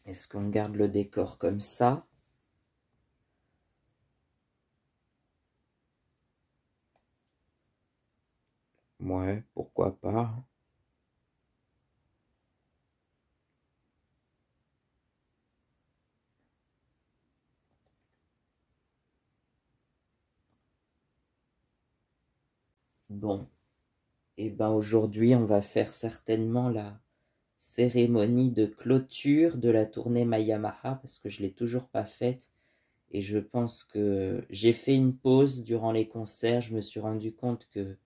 Est-ce qu'on garde le décor comme ça? Ouais, pourquoi pas. Bon, et ben aujourd'hui on va faire certainement la cérémonie de clôture de la tournée Mayamaha parce que je l'ai toujours pas faite et je pense que j'ai fait une pause durant les concerts. Je me suis rendu compte que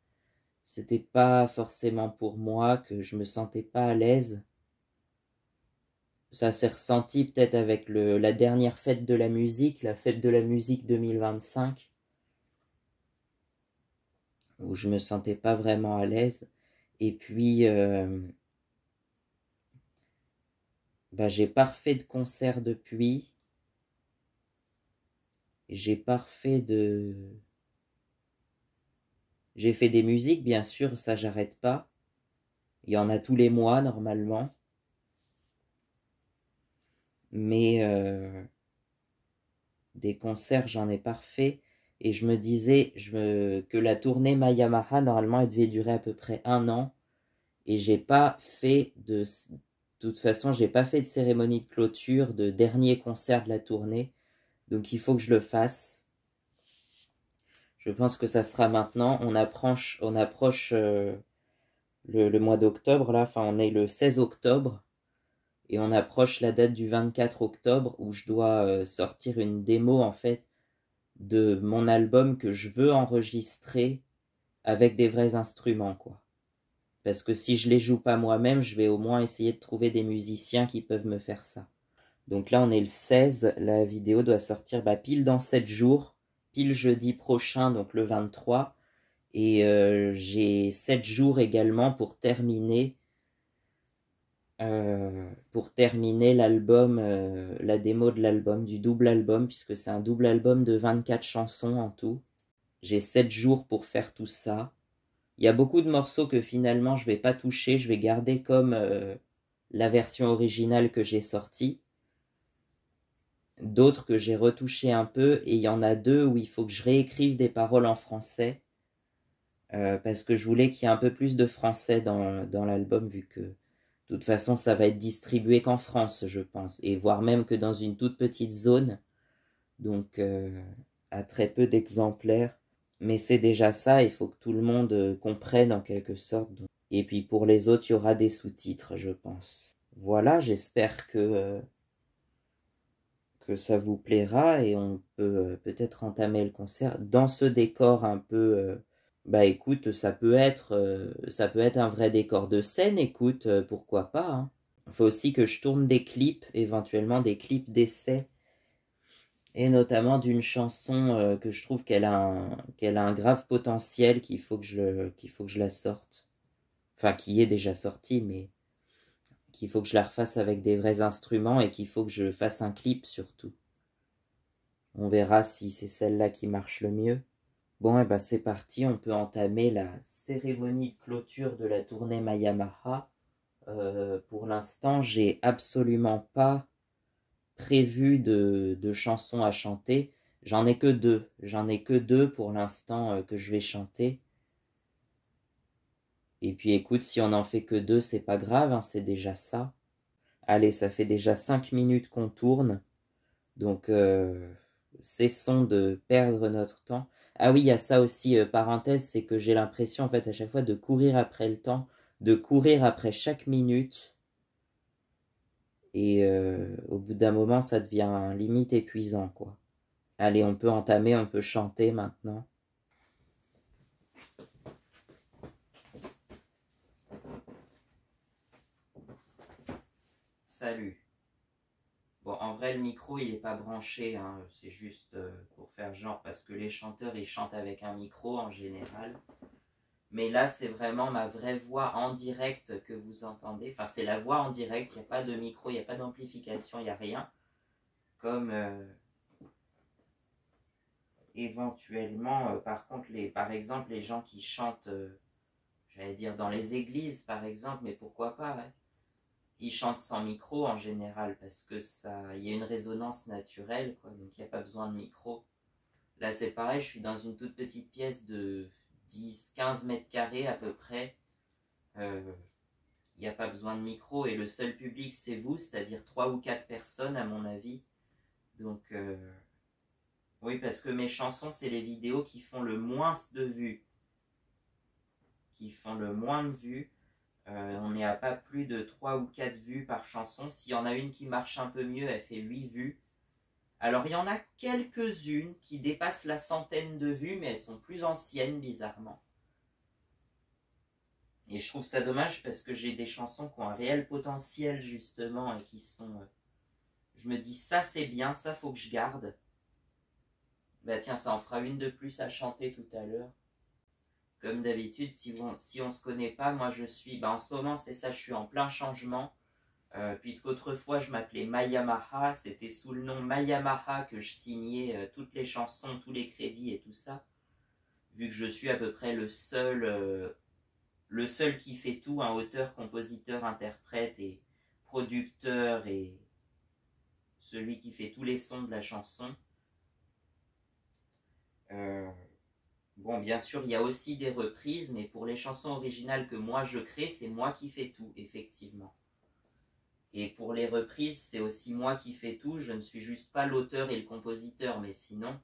c'était pas forcément pour moi, que je me sentais pas à l'aise. Ça s'est ressenti peut-être avec la dernière fête de la musique, la fête de la musique 2025, où je me sentais pas vraiment à l'aise. Et puis, bah, j'ai pas refait de concert depuis. J'ai pas refait de... J'ai fait des musiques, bien sûr, ça j'arrête pas. Il y en a tous les mois, normalement. Mais des concerts, j'en ai pas refait. Et je me disais que la tournée Mayamaha, normalement, elle devait durer à peu près 1 an. Et j'ai pas fait de toute façon, j'ai pas fait de cérémonie de clôture, de dernier concert de la tournée. Donc il faut que je le fasse. Je pense que ça sera maintenant. On approche le mois d'octobre, là. Enfin, on est le 16 octobre. Et on approche la date du 24 octobre où je dois sortir une démo, en fait, de mon album que je veux enregistrer avec des vrais instruments, quoi. Parce que si je les joue pas moi-même, je vais au moins essayer de trouver des musiciens qui peuvent me faire ça. Donc là, on est le 16, la vidéo doit sortir pile dans 7 jours, pile jeudi prochain, donc le 23. Et j'ai 7 jours également pour terminer l'album, la démo de l'album, du double album, puisque c'est un double album de 24 chansons en tout. J'ai 7 jours pour faire tout ça. Il y a beaucoup de morceaux que finalement je vais pas toucher, je vais garder comme la version originale que j'ai sortie. D'autres que j'ai retouché un peu, et il y en a 2 où il faut que je réécrive des paroles en français, parce que je voulais qu'il y ait un peu plus de français dans l'album, vu que de toute façon ça va être distribué qu'en France, je pense, et voire même que dans une toute petite zone, donc à très peu d'exemplaires. Mais c'est déjà ça, il faut que tout le monde comprenne en quelque sorte. Et puis pour les autres, il y aura des sous-titres, je pense. Voilà, j'espère que ça vous plaira et on peut peut-être entamer le concert dans ce décor un peu... écoute, ça peut être un vrai décor de scène, écoute, pourquoi pas, hein. Il faut aussi que je tourne des clips, éventuellement des clips d'essai, et notamment d'une chanson que je trouve qu'elle a un grave potentiel, qu'il faut que je la sorte. Enfin, qui est déjà sortie, mais qu'il faut que je la refasse avec des vrais instruments et qu'il faut que je fasse un clip surtout. On verra si c'est celle-là qui marche le mieux. Bon, et ben c'est parti, on peut entamer la cérémonie de clôture de la tournée Mayamaha. Pour l'instant, j'ai absolument pas prévu de chansons à chanter. J'en ai que deux. J'en ai que deux pour l'instant que je vais chanter. Et puis écoute, si on en fait que deux, c'est pas grave, hein, c'est déjà ça. Allez, ça fait déjà 5 minutes qu'on tourne. Donc, cessons de perdre notre temps. Ah oui, il y a ça aussi, parenthèse, c'est que j'ai l'impression, en fait, à chaque fois de courir après le temps, de courir après chaque minute. Et au bout d'un moment, ça devient limite épuisant, quoi. Allez, on peut entamer, on peut chanter maintenant. Salut. Bon, en vrai, le micro, il n'est pas branché, hein, c'est juste pour faire genre, parce que les chanteurs, ils chantent avec un micro en général. Mais là, c'est vraiment ma vraie voix en direct que vous entendez. Enfin, c'est la voix en direct, il n'y a pas de micro, il n'y a pas d'amplification, il n'y a rien. Comme éventuellement, par contre, par exemple, les gens qui chantent, j'allais dire dans les églises, par exemple, mais pourquoi pas, ouais. ils chantent sans micro en général parce que il y a une résonance naturelle, quoi, donc il n'y a pas besoin de micro. Là c'est pareil, je suis dans une toute petite pièce de 10-15 mètres carrés à peu près. Il n'y a pas besoin de micro et le seul public c'est vous, c'est-à-dire 3 ou 4 personnes à mon avis. Donc oui, parce que mes chansons c'est les vidéos qui font le moins de vues. Qui font le moins de vues. On n'est à pas plus de 3 ou 4 vues par chanson. S'il y en a une qui marche un peu mieux, elle fait 8 vues. Alors il y en a quelques-unes qui dépassent la centaine de vues, mais elles sont plus anciennes bizarrement. Et je trouve ça dommage parce que j'ai des chansons qui ont un réel potentiel justement et qui sont... je me dis ça c'est bien, ça faut que je garde. Bah tiens, ça en fera une de plus à chanter tout à l'heure. Comme d'habitude, si on se connaît pas, moi je suis... en ce moment c'est ça, je suis en plein changement. Puisqu'autrefois je m'appelais Mayamaha, c'était sous le nom Mayamaha que je signais toutes les chansons, tous les crédits et tout ça. Vu que je suis à peu près le seul qui fait tout, un auteur, compositeur, interprète et producteur et celui qui fait tous les sons de la chanson. Bon, bien sûr, il y a aussi des reprises, mais pour les chansons originales que moi je crée, c'est moi qui fais tout, effectivement. Et pour les reprises, c'est aussi moi qui fais tout. Je ne suis juste pas l'auteur et le compositeur, mais sinon,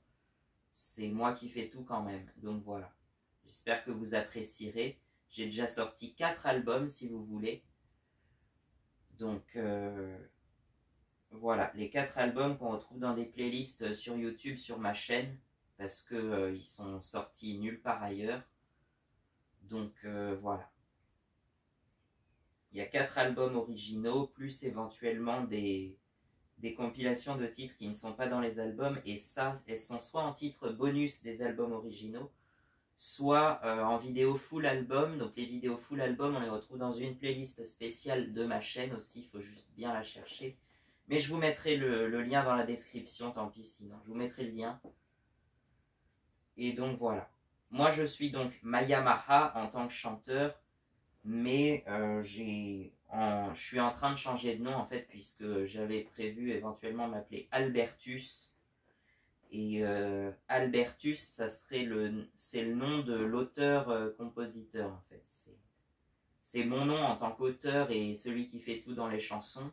c'est moi qui fais tout quand même. Donc voilà. J'espère que vous apprécierez. J'ai déjà sorti 4 albums, si vous voulez. Donc voilà, les 4 albums qu'on retrouve dans des playlists sur YouTube, sur ma chaîne, parce que ils sont sortis nulle part ailleurs. Donc voilà. Il y a 4 albums originaux, plus éventuellement des compilations de titres qui ne sont pas dans les albums, et ça, elles sont soit en titre bonus des albums originaux, soit en vidéo full album. Donc les vidéos full album, on les retrouve dans une playlist spéciale de ma chaîne aussi, il faut juste bien la chercher. Mais je vous mettrai le lien dans la description, tant pis sinon, je vous mettrai le lien. Et donc voilà. Moi je suis donc Mayamaha en tant que chanteur, mais je suis en train de changer de nom en fait, puisque j'avais prévu éventuellement m'appeler Albertus. Et Albertus, c'est le nom de l'auteur-compositeur en fait. C'est mon nom en tant qu'auteur et celui qui fait tout dans les chansons.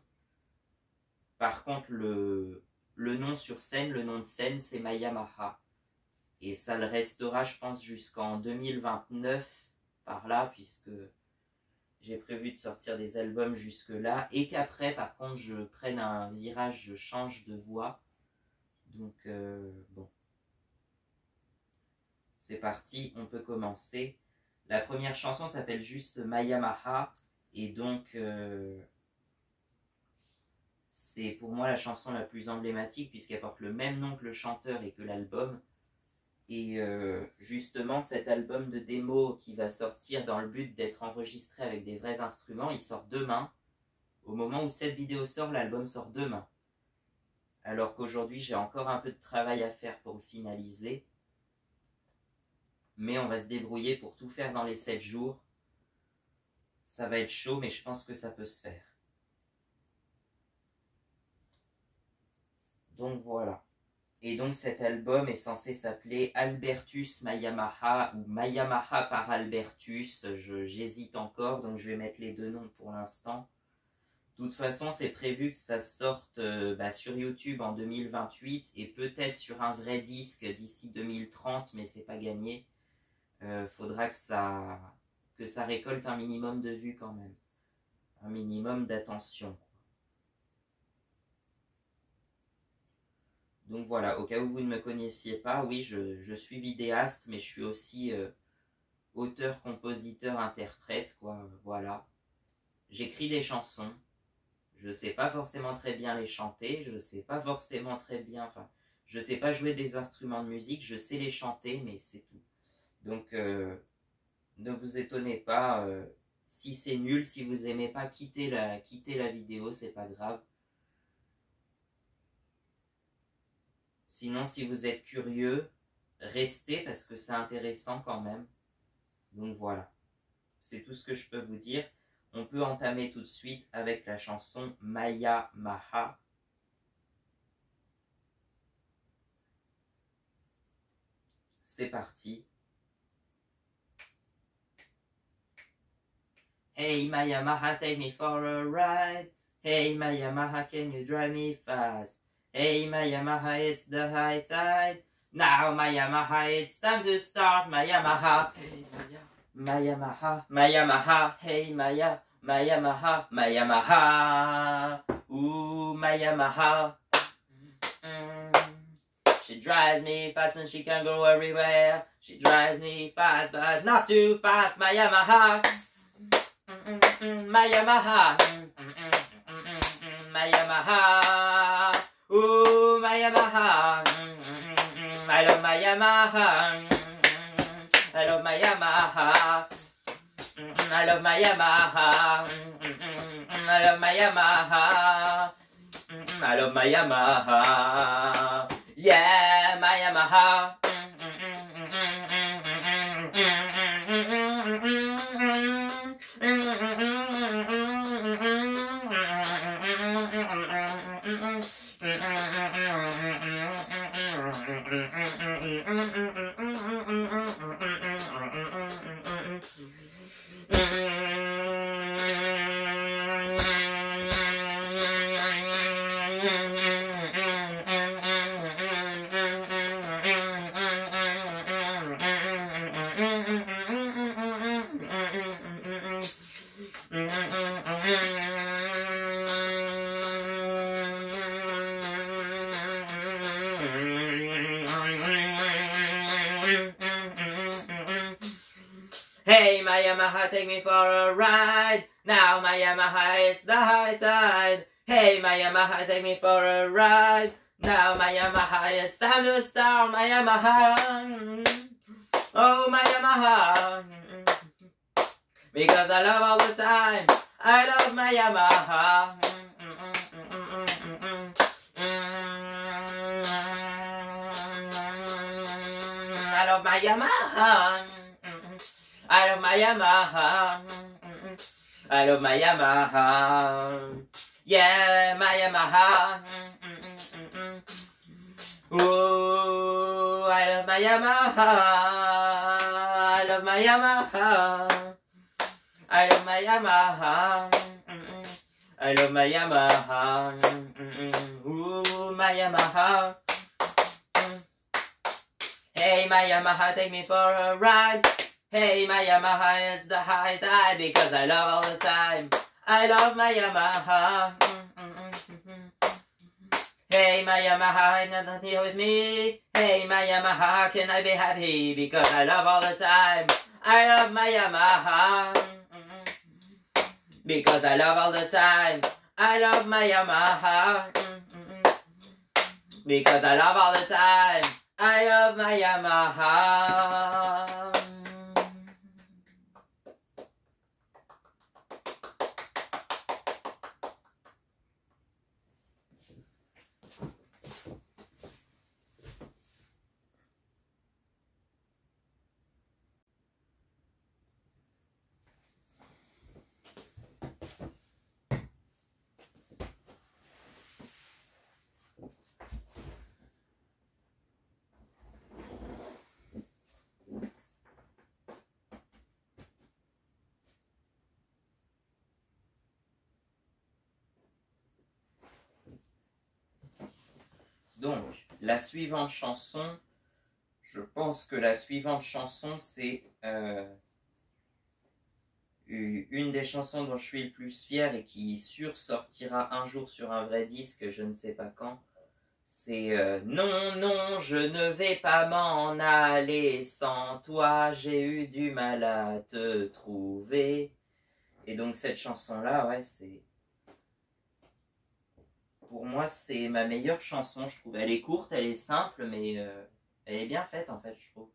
Par contre, le nom sur scène, le nom de scène, c'est Mayamaha. Et ça le restera, je pense, jusqu'en 2029, par là, puisque j'ai prévu de sortir des albums jusque-là. Et qu'après, par contre, je prenne un virage, je change de voix. Donc, bon. C'est parti, on peut commencer. La première chanson s'appelle juste Mayamaha. Et donc, c'est pour moi la chanson la plus emblématique, puisqu'elle porte le même nom que le chanteur et que l'album. Et justement, cet album de démo qui va sortir dans le but d'être enregistré avec des vrais instruments, il sort demain. Au moment où cette vidéo sort, l'album sort demain. Alors qu'aujourd'hui, j'ai encore un peu de travail à faire pour le finaliser. Mais on va se débrouiller pour tout faire dans les 7 jours. Ça va être chaud, mais je pense que ça peut se faire. Donc voilà. Et donc cet album est censé s'appeler Albertus Mayamaha ou Mayamaha par Albertus. J'hésite encore, donc je vais mettre les deux noms pour l'instant. De toute façon, c'est prévu que ça sorte sur YouTube en 2028 et peut-être sur un vrai disque d'ici 2030, mais c'est pas gagné. Faudra que ça récolte un minimum de vues quand même. Un minimum d'attention. Donc voilà, au cas où vous ne me connaissiez pas, oui, je suis vidéaste, mais je suis aussi auteur, compositeur, interprète, quoi, voilà. J'écris des chansons, je sais pas forcément très bien les chanter, je sais pas forcément très bien, enfin, je sais pas jouer des instruments de musique, je sais les chanter, mais c'est tout. Donc, ne vous étonnez pas, si c'est nul, si vous aimez pas, quittez la vidéo, c'est pas grave. Sinon, si vous êtes curieux, restez parce que c'est intéressant quand même. Donc voilà, c'est tout ce que je peux vous dire. On peut entamer tout de suite avec la chanson Maya Maha. C'est parti. Hey my Yamaha, take me for a ride. Hey my Yamaha, can you drive me fast? Hey my Yamaha, it's the high tide. Now my Yamaha, it's time to start my Yamaha. Hey my Yamaha, my Yamaha, hey my Yamaha, my Yamaha. Ooh, my Yamaha. She drives me fast and she can go everywhere. She drives me fast but not too fast, my Yamaha. My Yamaha, my Yamaha, ooh, my Yamaha, I love my Yamaha, I love my Yamaha, I love my Yamaha, I love my Yamaha, I love my Yamaha, yeah, my Yamaha. Hey, my Yamaha, take me for a ride. Now, my Yamaha, it's the high tide. Hey, my Yamaha, take me for a ride. Now, my Yamaha, it's time to start my Yamaha. Oh, my Yamaha. Because I love all the time. I love my Yamaha. I love my Yamaha. I love my Yamaha. I love my Yamaha. Yeah, my Yamaha. Ooh, I love my Yamaha. I love my Yamaha. I love my Yamaha. I love my Yamaha. Ooh, my Yamaha. Hey, my Yamaha, take me for a ride. Hey, my Yamaha, it's the high tide because I love all the time. I love my Yamaha. Hey, my Yamaha, not here with me. Hey, my Yamaha, can I be happy because I love all the time. I love my Yamaha because I love all the time. I love my Yamaha because I love all the time. I love my Yamaha. Donc, la suivante chanson, je pense que la suivante chanson, c'est une des chansons dont je suis le plus fier et qui sortira un jour sur un vrai disque, je ne sais pas quand. C'est non, non, je ne vais pas m'en aller sans toi, j'ai eu du mal à te trouver. Et donc cette chanson-là, ouais, c'est... Pour moi, c'est ma meilleure chanson, je trouve. Elle est courte, elle est simple, mais elle est bien faite, en fait, je trouve.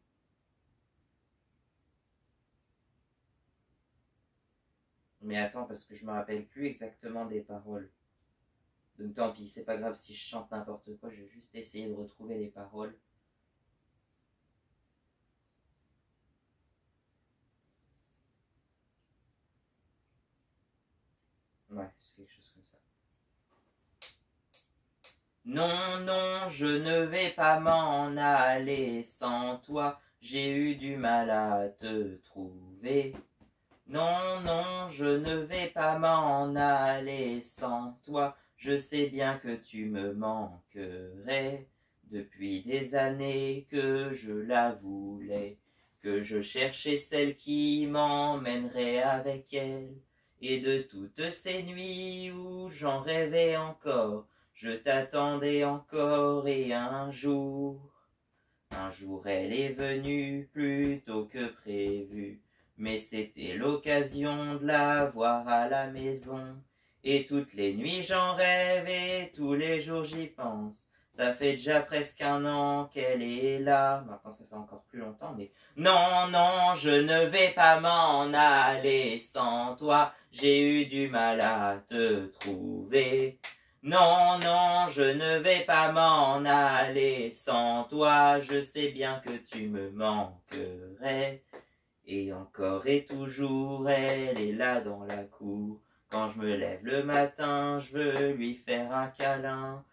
Mais attends, parce que je me rappelle plus exactement des paroles. Donc tant pis, c'est pas grave si je chante n'importe quoi, je vais juste essayer de retrouver les paroles. Ouais, c'est quelque chose comme ça. Non, non, je ne vais pas m'en aller sans toi. J'ai eu du mal à te trouver. Non, non, je ne vais pas m'en aller sans toi. Je sais bien que tu me manquerais. Depuis des années que je la voulais, que je cherchais celle qui m'emmènerait avec elle. Et de toutes ces nuits où j'en rêvais encore, je t'attendais encore et un jour elle est venue plus tôt que prévu. Mais c'était l'occasion de la voir à la maison. Et toutes les nuits j'en rêve et tous les jours j'y pense. Ça fait déjà presque un an qu'elle est là. Maintenant ça fait encore plus longtemps, mais non, non, je ne vais pas m'en aller sans toi. J'ai eu du mal à te trouver. Non, non, je ne vais pas m'en aller sans toi. Je sais bien que tu me manquerais. Et encore et toujours, elle est là dans la cour. Quand je me lève le matin, je veux lui faire un câlin.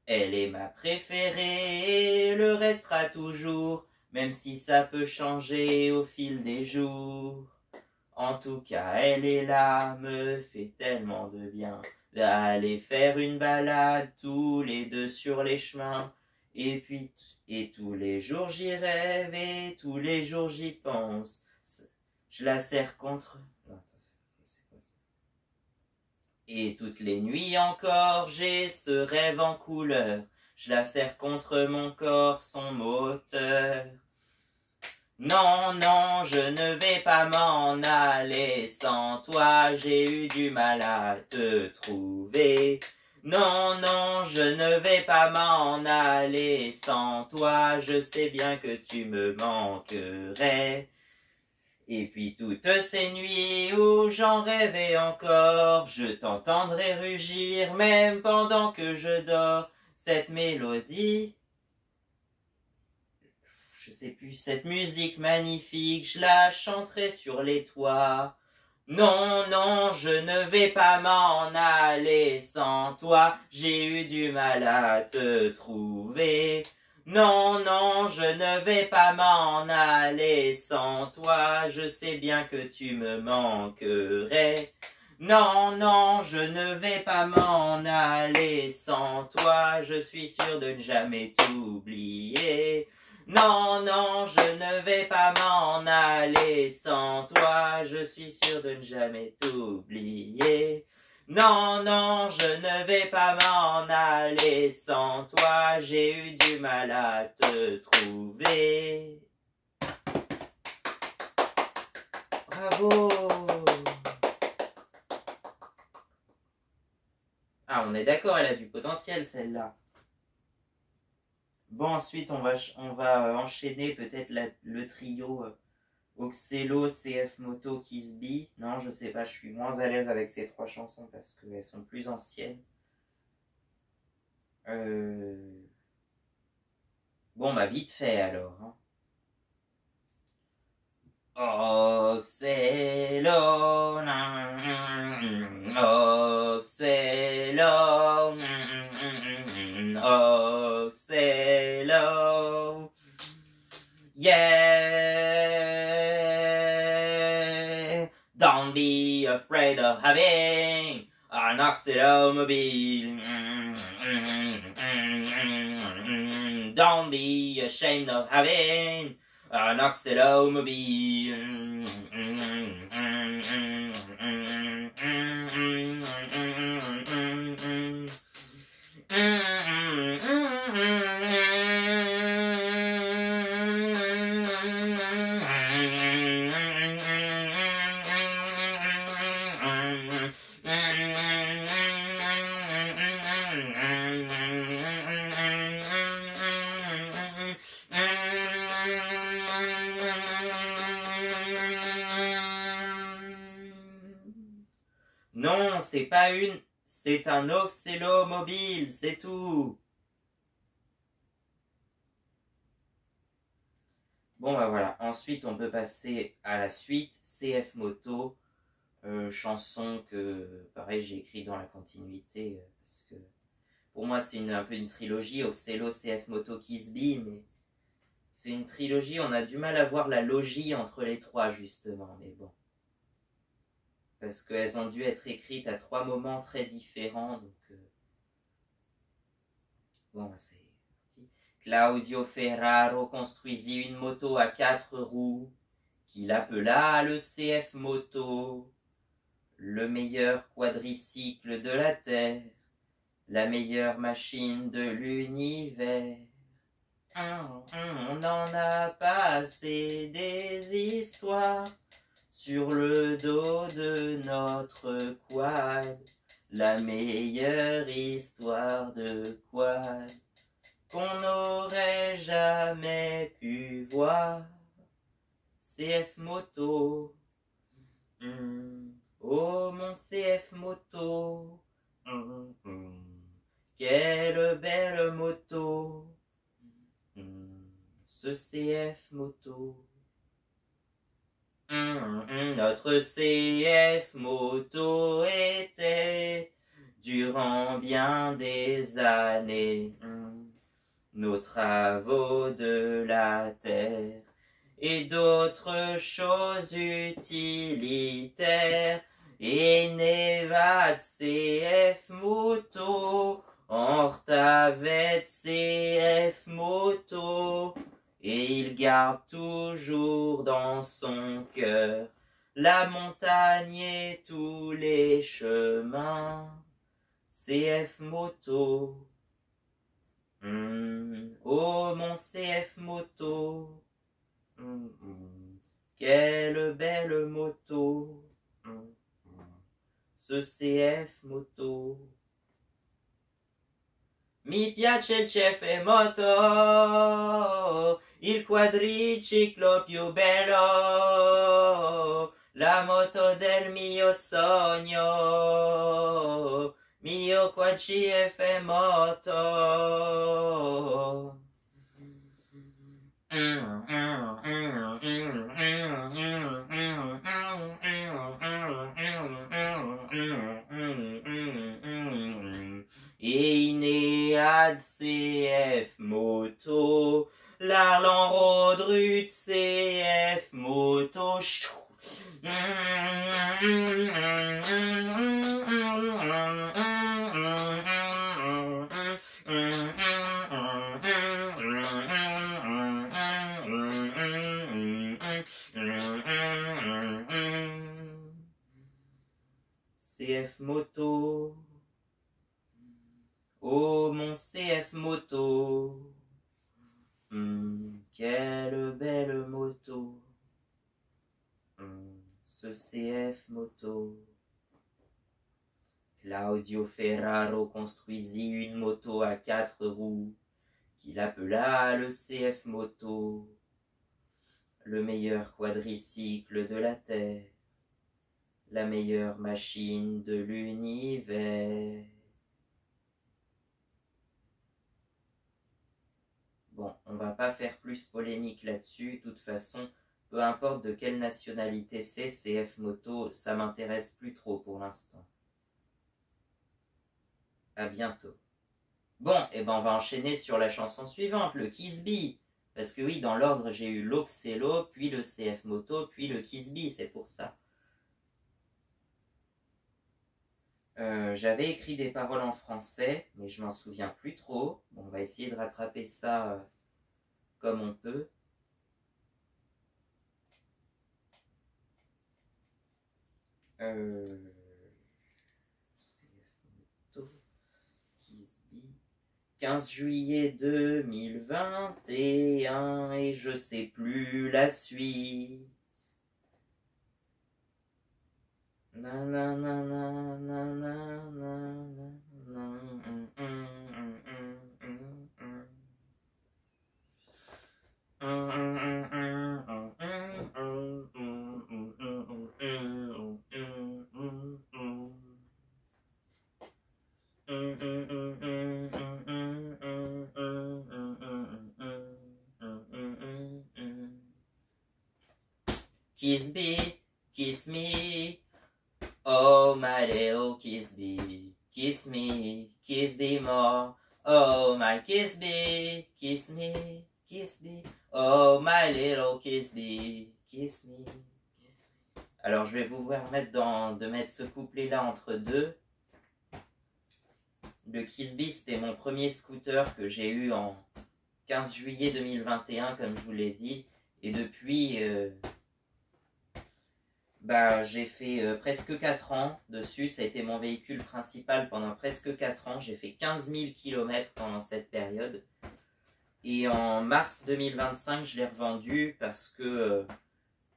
Elle est ma préférée et le restera toujours, même si ça peut changer au fil des jours. En tout cas, elle est là, me fait tellement de bien d'aller faire une balade tous les deux sur les chemins. Et tous les jours j'y rêve et tous les jours j'y pense. Je la serre contre... Non, attends, c'est quoi ça? Et toutes les nuits encore, j'ai ce rêve en couleur. Je la serre contre mon corps, son moteur. Non, non, je ne vais pas m'en aller sans toi, j'ai eu du mal à te trouver. Non, non, je ne vais pas m'en aller sans toi, je sais bien que tu me manquerais. Et puis toutes ces nuits où j'en rêvais encore, je t'entendrai rugir même pendant que je dors. Cette mélodie, je sais plus, cette musique magnifique, je la chanterai sur les toits. Non, non, je ne vais pas m'en aller sans toi, j'ai eu du mal à te trouver. Non, non, je ne vais pas m'en aller sans toi, je sais bien que tu me manquerais. Non, non, je ne vais pas m'en aller sans toi, je suis sûr de ne jamais t'oublier. Non, non, je ne vais pas m'en aller sans toi, je suis sûr de ne jamais t'oublier. Non, non, je ne vais pas m'en aller sans toi, j'ai eu du mal à te trouver. Bravo! Ah, on est d'accord, elle a du potentiel celle-là. Bon, ensuite, on va enchaîner peut-être le trio Oxelo, CF Moto, Kiss B. Non, je sais pas, je suis moins à l'aise avec ces trois chansons parce qu'elles sont plus anciennes. Bon, bah, vite fait alors. Hein. Oxelo, Oxelo, Oxelo. Yeah, don't be afraid of having an Oxylomobile. Don't be ashamed of having an Oxylomobile. Non, c'est pas une, c'est un Oxylomobile, c'est tout. Bon bah voilà, ensuite on peut passer à la suite, CF Moto, chanson que, pareil, j'ai écrit dans la continuité, parce que pour moi, c'est un peu une trilogie, Oxelo, CF Moto, Kisby, mais c'est une trilogie, on a du mal à voir la logie entre les trois, justement, mais bon. Parce qu'elles ont dû être écrites à 3 moments très différents, donc... Bon, c'est parti. Claudio Ferraro construisit une moto à 4 roues, qu'il appela le CF Moto, le meilleur quadricycle de la Terre, la meilleure machine de l'univers. On en a passé des histoires sur le dos de notre quad, la meilleure histoire de quad qu'on n'aurait jamais pu voir. CF Moto, oh mon CF Moto, quelle belle moto, ce CF Moto. Notre CF Moto était, durant bien des années, nos travaux de la terre et d'autres choses utilitaires. Et Nevad CF Moto, Hortavet CF Moto, et il garde toujours dans son cœur la montagne et tous les chemins. CF Moto, oh mon CF Moto, quelle belle moto, ce CF Moto. Mi piace il CF Moto, il quadriciclo più bello, la moto del mio sogno, mio quad CF Moto. Inéad CF Moto, l'Arlan Rodrut CF Moto. CF Moto, oh mon CF Moto, quelle belle moto, ce CF Moto. Claudio Ferraro construisit une moto à 4 roues, qu'il appela le CF Moto, le meilleur quadricycle de la Terre, la meilleure machine de l'univers. Bon, on va pas faire plus polémique là-dessus, de toute façon, peu importe de quelle nationalité c'est, CF Moto, ça m'intéresse plus trop pour l'instant. À bientôt. Bon, et ben on va enchaîner sur la chanson suivante, le Kisby. Parce que oui, dans l'ordre, j'ai eu l'Oxelo, puis le CF Moto, puis le Kisby, c'est pour ça. J'avais écrit des paroles en français, mais je m'en souviens plus trop. Bon, on va essayer de rattraper ça comme on peut. CF Moto, Kisby. 15 juillet 2021 et je sais plus la suite. Kisby, kiss me. Oh, my little kiss bee, kiss me more. Oh, my kiss bee, kiss me, kiss me. Oh, my little kiss bee, kiss me. Alors, je vais vous permettre de mettre ce couplet-là entre deux. Le Kiss Bee, c'était mon premier scooter que j'ai eu en 15 juillet 2021, comme je vous l'ai dit. Et depuis, j'ai fait presque 4 ans dessus. Ça a été mon véhicule principal pendant presque 4 ans. J'ai fait 15 000 km pendant cette période. Et en mars 2025, je l'ai revendu parce que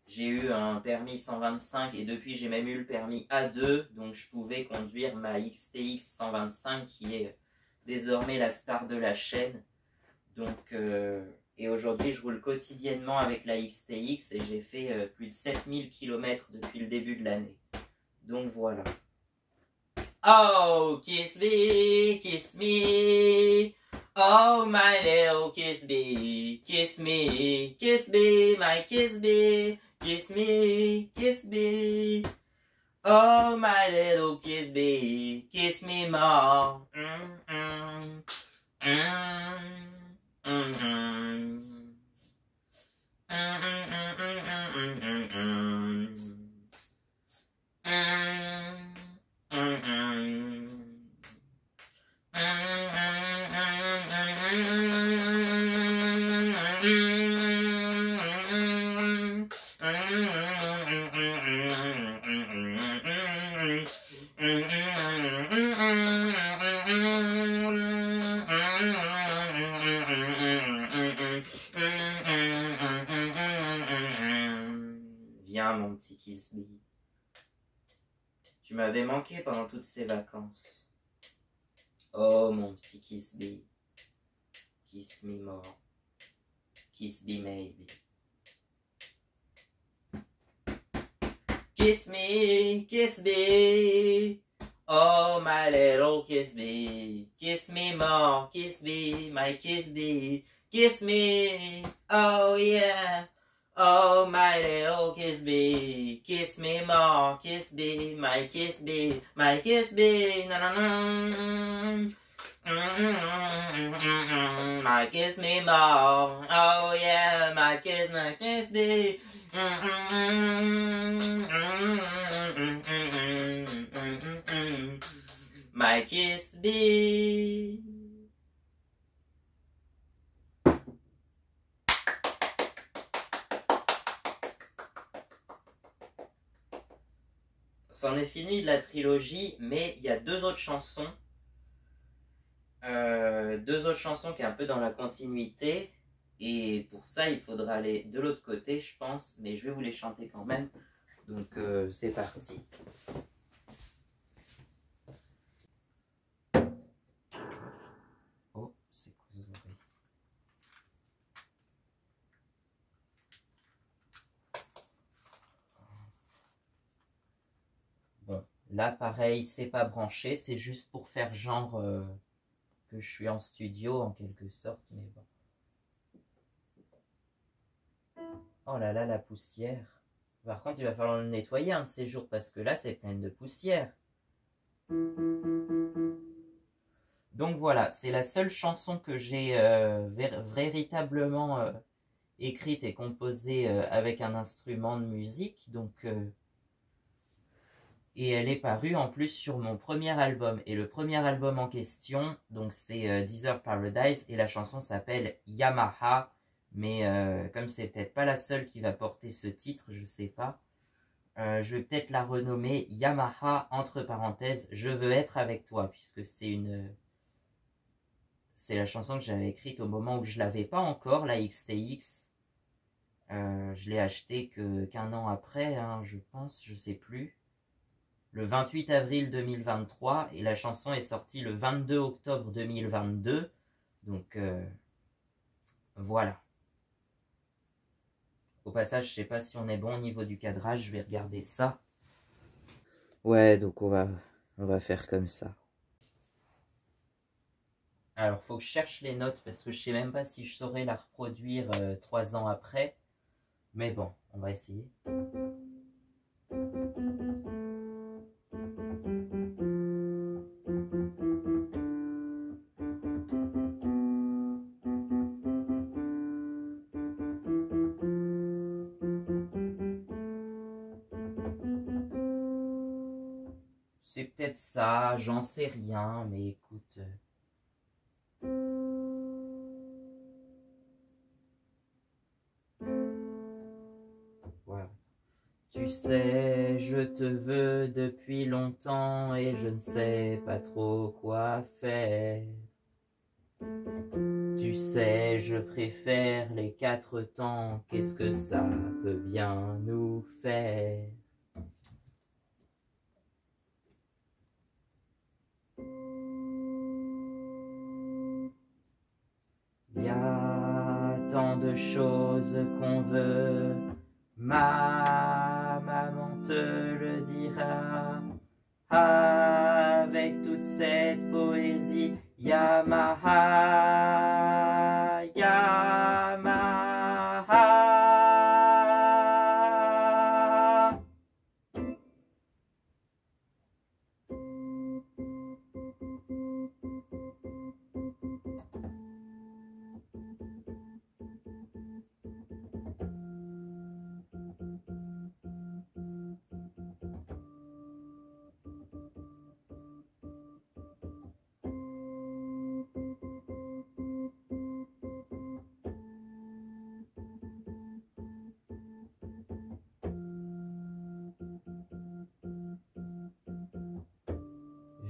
j'ai eu un permis 125 et depuis j'ai même eu le permis A2. Donc je pouvais conduire ma XTX 125 qui est désormais la star de la chaîne. Donc, et aujourd'hui je roule quotidiennement avec la XTX et j'ai fait plus de 7000 km depuis le début de l'année. Donc voilà. Oh, kiss me, kiss me. Oh, my little kiss bee, kiss me, my kiss bee, kiss me. Oh, my little kiss bee, kiss me more. Viens, mon petit Kiss Bee. Tu m'avais manqué pendant toutes ces vacances. Oh, mon petit Kiss Bee. Kiss me more. Kiss me maybe. Kiss me, oh my little kiss bee. Kiss me more, kiss me, my kiss bee. Kiss me, oh yeah, oh my little kiss bee. Kiss me more, kiss me, my kiss bee, my kiss bee. Na na na. My kiss me more, oh yeah, my kiss bee. My kiss bee. C'en est fini de la trilogie, mais il y a deux autres chansons. Deux autres chansons qui est un peu dans la continuité. Et pour ça, il faudra aller de l'autre côté, je pense. Mais je vais vous les chanter quand même. Donc, c'est parti. Oh, c'est quoi ce bruit? Bon, là, pareil, c'est pas branché. C'est juste pour faire genre que je suis en studio, en quelque sorte. Mais bon. Oh là là, la poussière. Par contre, il va falloir le nettoyer un de ces jours parce que là, c'est plein de poussière. Donc voilà, c'est la seule chanson que j'ai véritablement écrite et composée avec un instrument de musique. Donc, et elle est parue en plus sur mon premier album. Et le premier album en question, donc c'est Desert Paradise et la chanson s'appelle Yamaha. Mais comme c'est peut-être pas la seule qui va porter ce titre, je sais pas. Je vais peut-être la renommer Yamaha, entre parenthèses, Je veux être avec toi, puisque c'est la chanson que j'avais écrite au moment où je l'avais pas encore, la XTX. Je l'ai achetée qu'un an après, hein, je pense, je sais plus. Le 28 avril 2023, et la chanson est sortie le 22 octobre 2022. Donc, voilà. Au passage, je sais pas si on est bon au niveau du cadrage, je vais regarder ça. Ouais, donc on va faire comme ça. Alors, faut que je cherche les notes parce que je sais même pas si je saurais la reproduire 3 ans après. Mais bon, on va essayer. C'est peut-être ça, j'en sais rien, mais écoute. Voilà. Tu sais, je te veux depuis longtemps et je ne sais pas trop quoi faire. Tu sais, je préfère les 4 temps, qu'est-ce que ça peut bien nous faire? Y a tant de choses qu'on veut, ma maman te le dira. Avec toute cette poésie, Yamaha, Yamaha.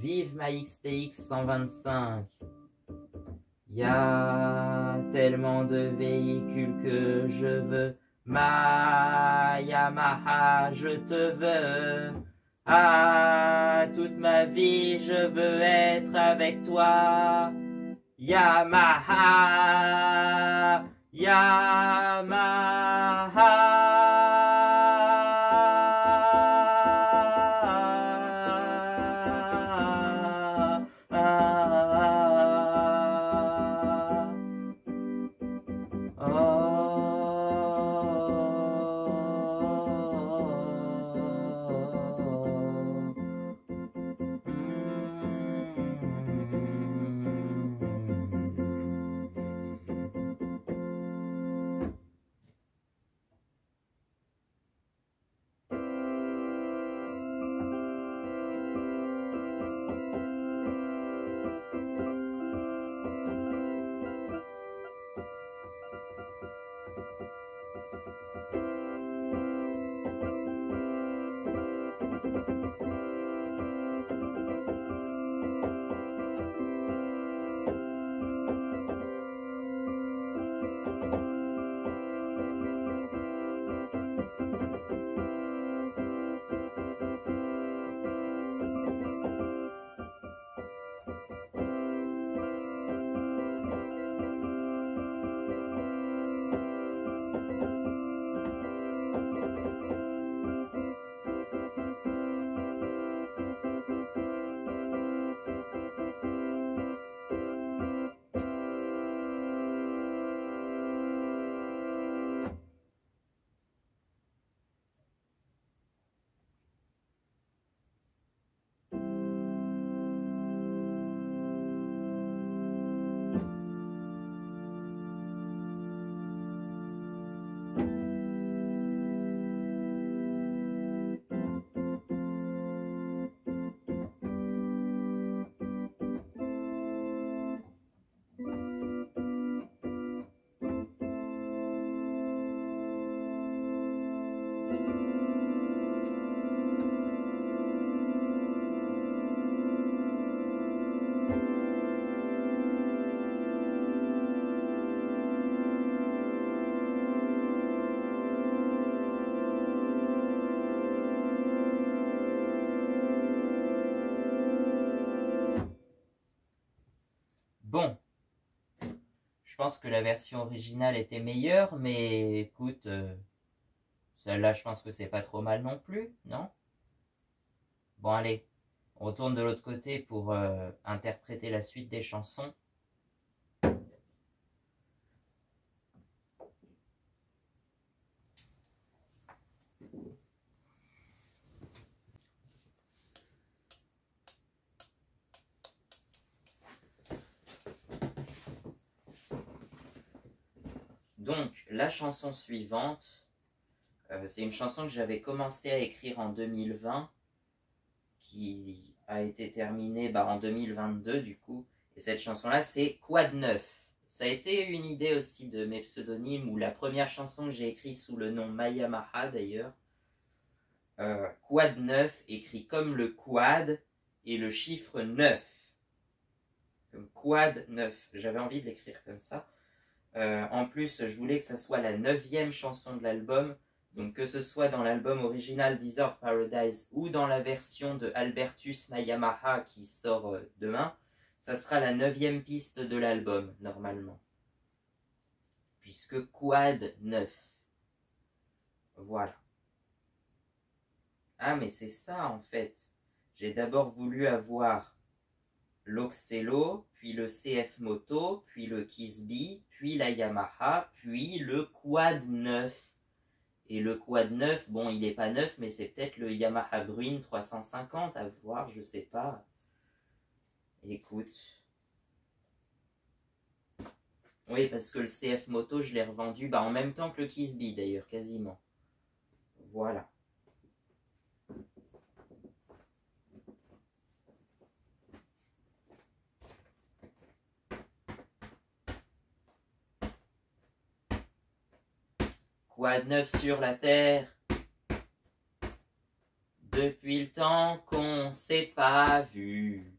Vive ma XTX 125. Y a tellement de véhicules que je veux. Ma Yamaha, je te veux. Ah, toute ma vie, je veux être avec toi. Yamaha, Bon, je pense que la version originale était meilleure, mais écoute, celle-là, je pense que c'est pas trop mal non plus, non? Bon, allez, on retourne de l'autre côté pour interpréter la suite des chansons. Donc, la chanson suivante, c'est une chanson que j'avais commencé à écrire en 2020, qui a été terminée en 2022 du coup. Et cette chanson-là, c'est Quad 9. Ça a été une idée aussi de mes pseudonymes, ou la première chanson que j'ai écrite sous le nom Mayamaha d'ailleurs. Quad 9, écrit comme le quad et le chiffre 9. Comme Quad 9. J'avais envie de l'écrire comme ça. En plus, je voulais que ça soit la 9e chanson de l'album. Donc que ce soit dans l'album original Deezer Paradise ou dans la version de Albertus Mayamaha qui sort demain, ça sera la 9e piste de l'album, normalement. Puisque Quad 9. Voilà. Ah, mais c'est ça en fait. J'ai d'abord voulu avoir l'Oxelo, puis le CF Moto, puis le Kisby, puis la Yamaha, puis le Quad 9. Et le Quad 9, bon, il n'est pas neuf, mais c'est peut-être le Yamaha Bruin 350 à voir, je sais pas. Écoute. Oui, parce que le CF Moto, je l'ai revendu en même temps que le Kisby d'ailleurs, quasiment. Voilà. Quad 9 sur la terre, depuis le temps qu'on s'est pas vu.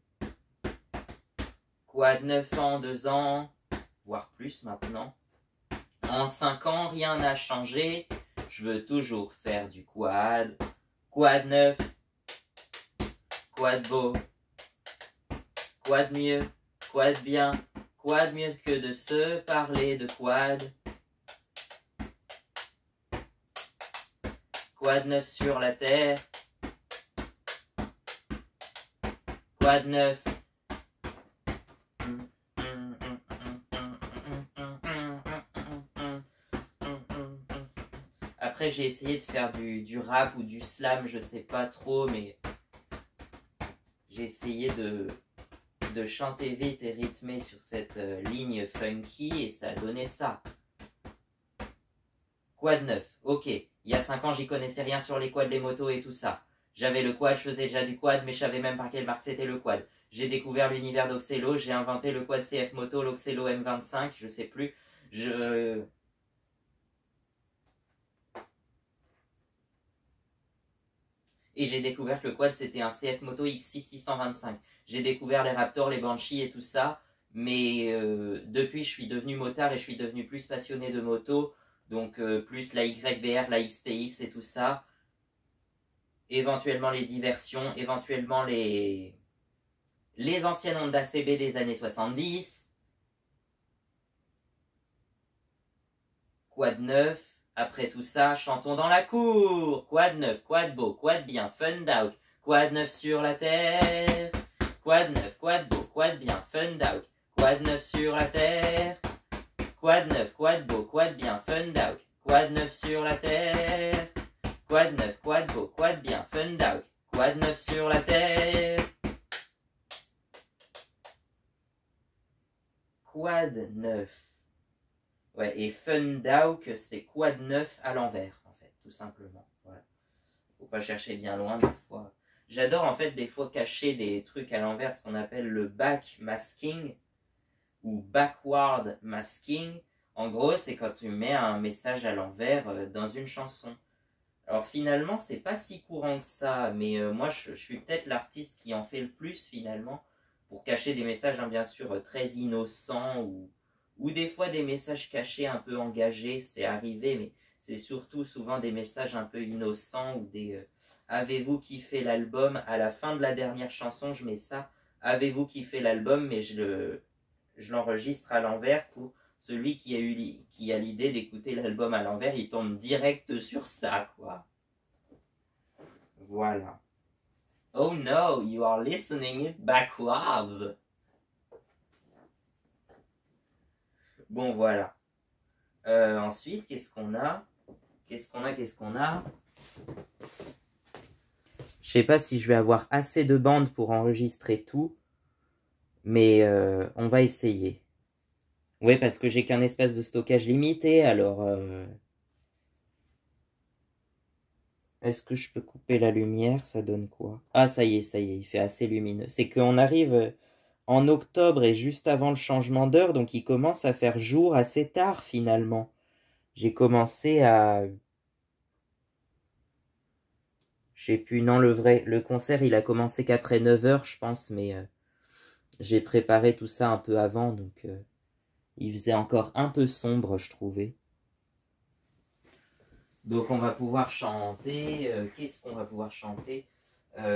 Quad 9 en 2 ans, voire plus maintenant. En 5 ans, rien n'a changé, je veux toujours faire du quad. Quad 9, quad beau, quad mieux, quad bien, quad mieux que de se parler de quad. Quad 9 sur la terre. Quad 9. Après, j'ai essayé de faire du rap ou du slam, je sais pas trop, mais j'ai essayé de chanter vite et rythmer sur cette ligne funky et ça a donné ça. Quad 9, ok. Il y a 5 ans, j'y connaissais rien sur les quads, les motos et tout ça. J'avais le quad, je faisais déjà du quad, mais je savais même pas quelle marque c'était le quad. J'ai découvert l'univers d'Oxelo, j'ai inventé le quad CF Moto, l'Oxelo M25, je sais plus. Et j'ai découvert que le quad c'était un CF Moto X6625. J'ai découvert les Raptors, les Banshee et tout ça. Mais depuis, je suis devenu motard et je suis devenu plus passionné de moto. Donc plus la YBR, la XTX et tout ça. Éventuellement les diversions, éventuellement les anciennes Honda CB des années 70. Quad 9. Après tout ça, chantons dans la cour. Quad 9, quad beau, quad bien, fun dog. Quad 9 sur la terre. Quad 9, quad beau, quad bien, fun dog. Quad 9 sur la terre. Quad 9, quad beau, quad bien, fun dog. Quad 9 sur la terre. Quad 9, quad beau, quad bien, fun dog. Quad 9 sur la terre. Quad 9. Ouais, et Fundauk, c'est Quad 9 à l'envers, en fait, tout simplement. Voilà. Faut pas chercher bien loin, des fois. J'adore, en fait, des fois cacher des trucs à l'envers, ce qu'on appelle le back masking ou backward masking. En gros, c'est quand tu mets un message à l'envers dans une chanson. Alors finalement, c'est pas si courant que ça, mais moi, je suis peut-être l'artiste qui en fait le plus, finalement, pour cacher des messages, bien sûr, très innocents ou des fois des messages cachés un peu engagés, c'est arrivé, mais c'est surtout souvent des messages un peu innocents ou des avez-vous kiffé l'album? À la fin de la dernière chanson, je mets ça, avez-vous kiffé l'album? Mais je l'enregistre à l'envers pour celui qui a l'idée d'écouter l'album à l'envers, il tombe direct sur ça, quoi. Voilà. Oh no, you are listening it backwards. Bon, voilà. Ensuite, qu'est-ce qu'on a? Qu'est-ce qu'on a? Je sais pas si je vais avoir assez de bandes pour enregistrer tout, mais on va essayer. Oui, parce que j'ai qu'un espace de stockage limité, alors... Est-ce que je peux couper la lumière? Ça donne quoi? Ah, ça y est, il fait assez lumineux. C'est qu'on arrive en octobre et juste avant le changement d'heure, donc il commence à faire jour assez tard finalement. J'ai commencé à... Je sais plus, non, le concert, il a commencé qu'après 9 heures, je pense, mais j'ai préparé tout ça un peu avant, donc il faisait encore un peu sombre, je trouvais. Donc on va pouvoir chanter. Qu'est-ce qu'on va pouvoir chanter?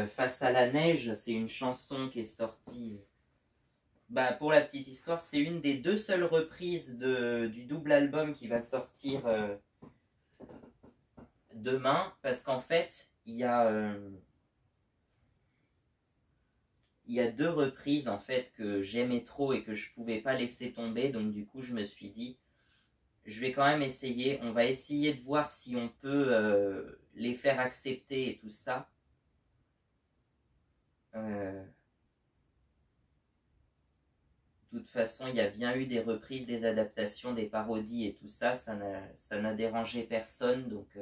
Face à la neige, c'est une chanson qui est sortie. Bah, pour la petite histoire, c'est une des deux seules reprises du double album qui va sortir demain, parce qu'en fait, il y a deux reprises en fait que j'aimais trop et que je pouvais pas laisser tomber, donc du coup je me suis dit, je vais quand même essayer, on va essayer de voir si on peut les faire accepter et tout ça. De toute façon, il y a bien eu des reprises, des adaptations, des parodies et tout ça, ça n'a dérangé personne, donc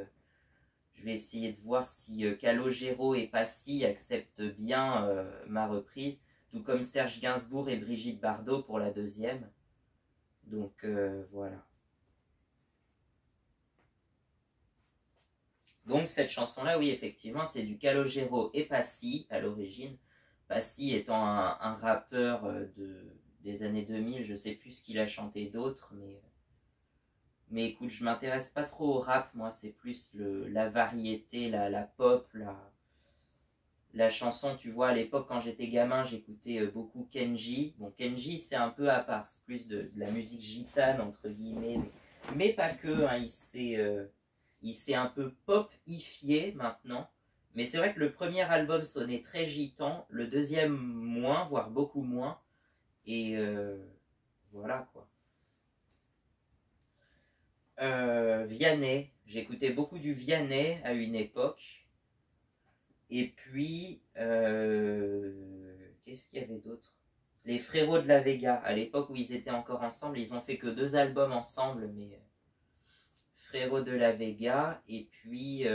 je vais essayer de voir si Calogero et Passy acceptent bien ma reprise, tout comme Serge Gainsbourg et Brigitte Bardot pour la deuxième. Donc voilà. Donc cette chanson-là, oui, effectivement, c'est du Calogero et Passy à l'origine. Passy étant un rappeur des années 2000, je sais plus ce qu'il a chanté d'autre, mais écoute, je m'intéresse pas trop au rap, moi, c'est plus la variété, la pop, la chanson, tu vois, à l'époque, quand j'étais gamin, j'écoutais beaucoup Kenji. Bon, Kenji, c'est un peu à part, c'est plus de la musique gitane, entre guillemets, mais pas que, hein, il s'est un peu pop-ifié maintenant. Mais c'est vrai que le premier album sonnait très gitan, le deuxième moins, voire beaucoup moins. Et voilà quoi. Vianney, j'écoutais beaucoup du Vianney à une époque. Et puis, qu'est-ce qu'il y avait d'autre? Les Frérots de la Vega, à l'époque où ils étaient encore ensemble, ils ont fait que 2 albums ensemble, mais Frérots de la Vega, et puis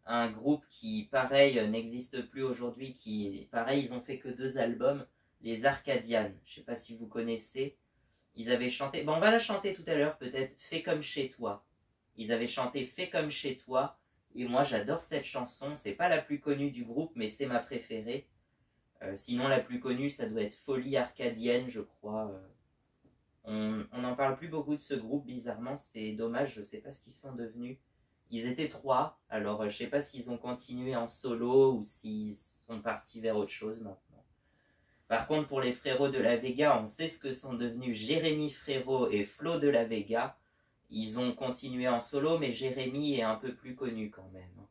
un groupe qui, pareil, n'existe plus aujourd'hui, qui, pareil, ils ont fait que 2 albums, les Arcadianes. Je sais pas si vous connaissez. Ils avaient chanté, bon, on va la chanter tout à l'heure, peut-être, Fais comme chez toi. Ils avaient chanté Fais comme chez toi, et moi j'adore cette chanson. C'est pas la plus connue du groupe, mais c'est ma préférée. Sinon, la plus connue, ça doit être Folie Arcadienne, je crois. On n'en parle plus beaucoup de ce groupe, bizarrement, c'est dommage, je sais pas ce qu'ils sont devenus. Ils étaient 3, alors je sais pas s'ils ont continué en solo ou s'ils sont partis vers autre chose maintenant. Par contre, pour les Frérots de la Vega, on sait ce que sont devenus Jérémy Frérot et Flo de la Vega. Ils ont continué en solo, mais Jérémy est un peu plus connu quand même.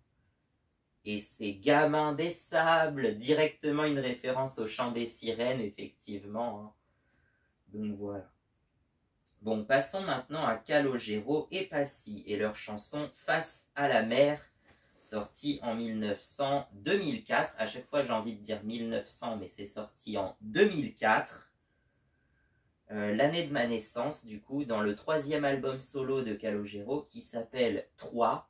Et c'est Gamin des Sables, directement une référence au chant des sirènes, effectivement. Donc voilà. Bon, passons maintenant à Calogero et Passy et leur chanson Face à la mer, sortie en 2004. À chaque fois, j'ai envie de dire 1900, mais c'est sorti en 2004. L'année de ma naissance, du coup, dans le 3e album solo de Calogero qui s'appelle 3,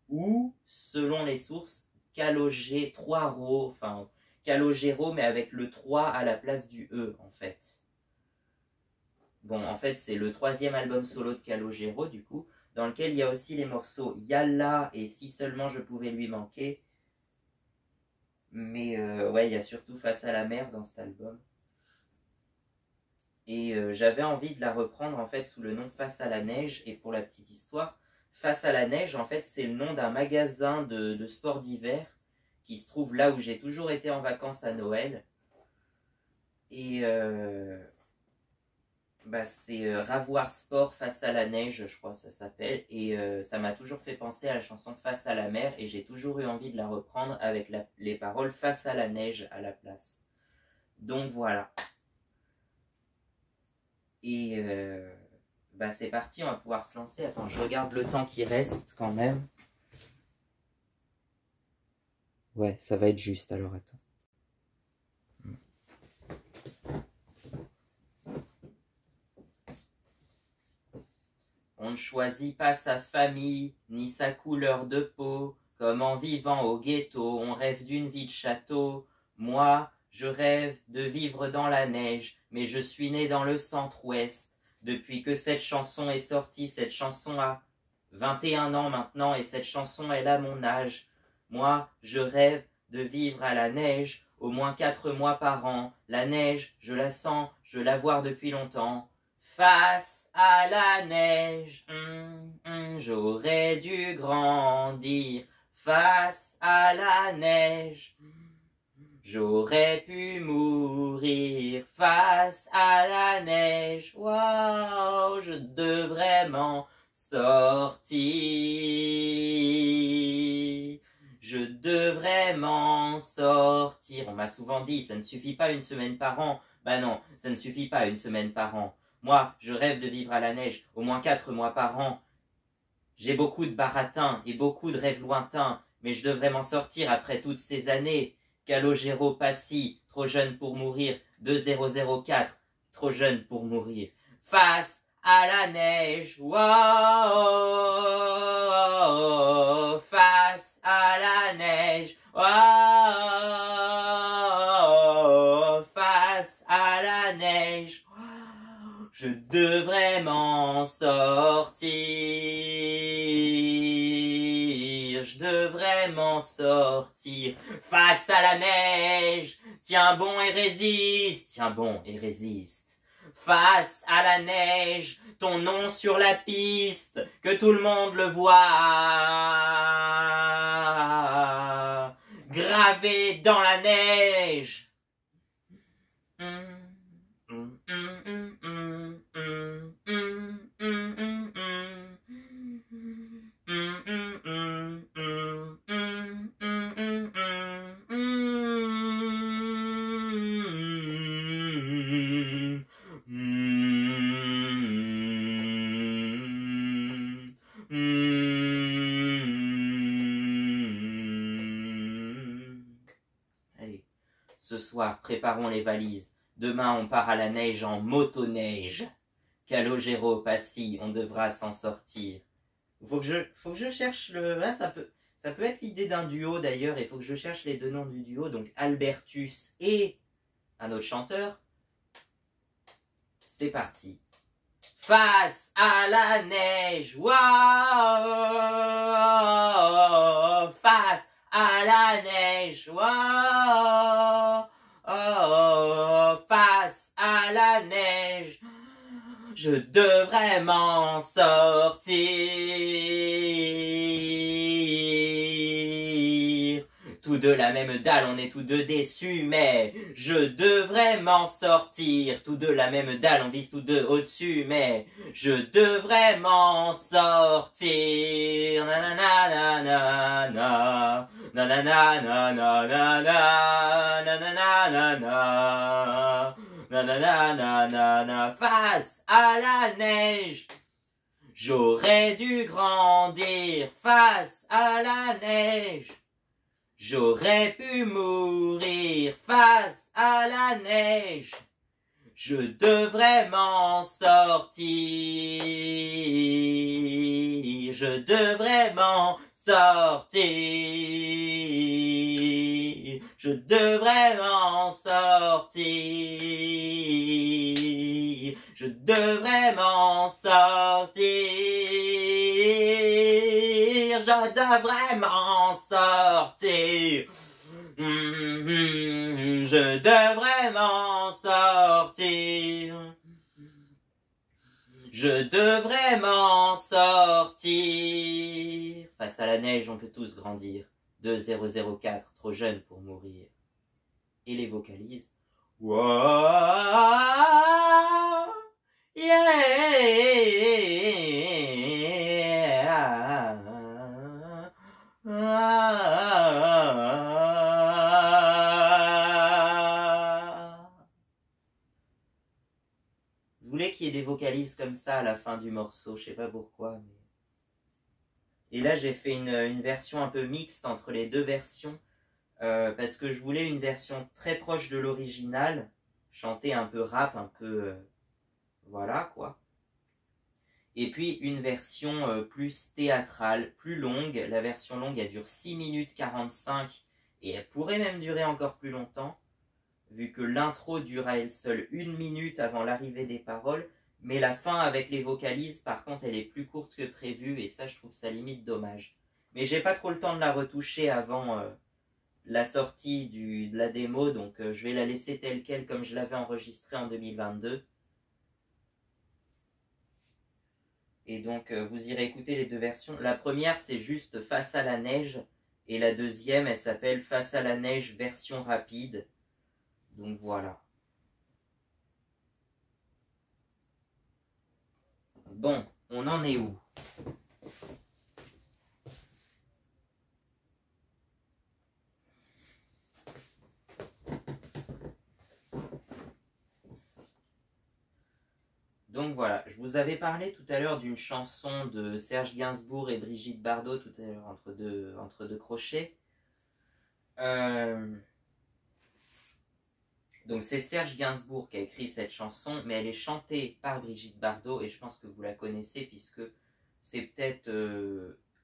ou, selon les sources, Calogero 3 Ro, enfin, Calogero, mais avec le 3 à la place du E, en fait. Bon, en fait, c'est le 3e album solo de Calogero, du coup, dans lequel il y a aussi les morceaux Yalla et Si seulement je pouvais lui manquer. Mais ouais, il y a surtout Face à la mer dans cet album. Et j'avais envie de la reprendre en fait sous le nom Face à la neige. Et pour la petite histoire, Face à la neige, en fait, c'est le nom d'un magasin de sport d'hiver qui se trouve là où j'ai toujours été en vacances à Noël. Et bah, c'est Ravoir Sport Face à la neige, je crois que ça s'appelle. Et ça m'a toujours fait penser à la chanson Face à la mer. Et j'ai toujours eu envie de la reprendre avec les paroles Face à la neige à la place. Donc voilà. Et bah c'est parti, on va pouvoir se lancer. Attends, je regarde le temps qui reste quand même. Ouais, ça va être juste, alors attends. On ne choisit pas sa famille, ni sa couleur de peau. comme en vivant au ghetto, on rêve d'une vie de château. Moi, je rêve de vivre dans la neige, mais je suis né dans le centre-ouest. Depuis que cette chanson est sortie, cette chanson a 21 ans maintenant, et cette chanson, elle a mon âge. Moi, je rêve de vivre à la neige, au moins 4 mois par an. La neige, je la sens, je veux la voir depuis longtemps. Face à la neige, j'aurais dû grandir. Face à la neige, j'aurais pu mourir. Face à la neige, waouh, je devrais m'en sortir. Je devrais m'en sortir. On m'a souvent dit, ça ne suffit pas une semaine par an. Bah non, ça ne suffit pas une semaine par an. Moi, je rêve de vivre à la neige, au moins 4 mois par an. J'ai beaucoup de baratins et beaucoup de rêves lointains, mais je devrais m'en sortir après toutes ces années. Calogero Passy, trop jeune pour mourir. 2004, trop jeune pour mourir. Face à la neige, wow, face à la neige, wow, face à la neige, je devrais m'en sortir, je devrais m'en sortir, face à la neige, tiens bon et résiste, tiens bon et résiste. Face à la neige, ton nom sur la piste, que tout le monde le voit, gravé dans la neige. Allez, ce soir, préparons les valises. Demain, on part à la neige en motoneige. Calogero Passy, on devra s'en sortir. Faut que je cherche le... Ah, ça peut être l'idée d'un duo d'ailleurs. Il faut que je cherche les deux noms du duo. Donc Albertus et un autre chanteur. C'est parti. Face à la neige, wow, face à la neige, wow, face à la neige, je devrais m'en sortir. Tous deux la même dalle, on est tous deux déçus, mais je devrais m'en sortir. Tous deux la même dalle, on vise tous deux au-dessus, mais je devrais m'en sortir. Nanana, nanana, nanana, nanana, nanana, nanana, nanana, face à la neige. J'aurais dû grandir face à la neige. J'aurais pu mourir face à la neige. Je devrais m'en sortir. Je devrais m'en sortir. Je devrais m'en sortir. Je devrais m'en sortir. Je devrais m'en sortir. Je devrais m'en sortir. Je devrais m'en sortir. Face à la neige, on peut tous grandir. 2004, trop jeune pour mourir. Et les vocalises. Wow, yeah. Je voulais qu'il y ait des vocalises comme ça à la fin du morceau, je sais pas pourquoi. Mais... Et là j'ai fait une version un peu mixte entre les deux versions, parce que je voulais une version très proche de l'original, chanter un peu rap, un peu... voilà quoi. Et puis une version plus théâtrale, plus longue. La version longue, elle dure 6 minutes 45 et elle pourrait même durer encore plus longtemps, vu que l'intro dure à elle seule 1 minute avant l'arrivée des paroles, mais la fin avec les vocalises, par contre, elle est plus courte que prévu, et ça, je trouve ça limite dommage. Mais j'ai pas trop le temps de la retoucher avant la sortie de la démo, donc je vais la laisser telle quelle comme je l'avais enregistrée en 2022. Et donc, vous irez écouter les deux versions. La première, c'est juste Face à la neige, et la deuxième, elle s'appelle Face à la neige version rapide. Donc voilà. Bon, on en est où? Donc voilà, je vous avais parlé tout à l'heure d'une chanson de Serge Gainsbourg et Brigitte Bardot, tout à l'heure entre deux crochets. Donc c'est Serge Gainsbourg qui a écrit cette chanson, mais elle est chantée par Brigitte Bardot, et je pense que vous la connaissez, puisque c'est peut-être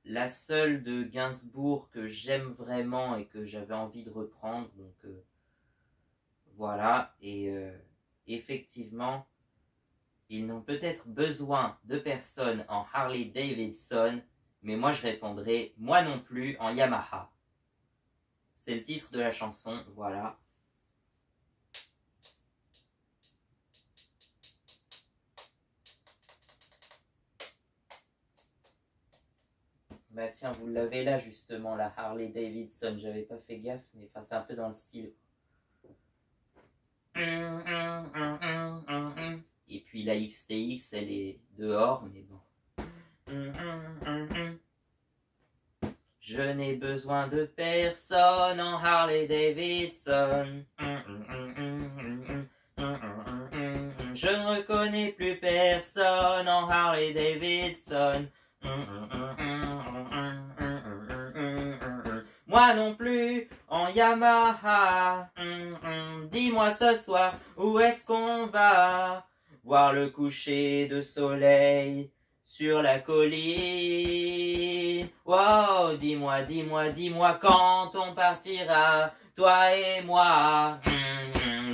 la seule de Gainsbourg que j'aime vraiment et que j'avais envie de reprendre. Donc voilà, et effectivement, ils n'ont peut-être besoin de personne en Harley Davidson, mais moi je répondrai, moi non plus, en Yamaha. C'est le titre de la chanson, voilà. Bah tiens, vous l'avez là justement, la Harley Davidson, j'avais pas fait gaffe, mais enfin c'est un peu dans le style. Et puis la XTX, elle est dehors, mais bon. Je n'ai besoin de personne en Harley Davidson. Je ne reconnais plus personne en Harley Davidson. Moi non plus en Yamaha. Dis-moi ce soir où est-ce qu'on va voir le coucher de soleil sur la colline. Wow, dis-moi, dis-moi, dis-moi quand on partira, toi et moi.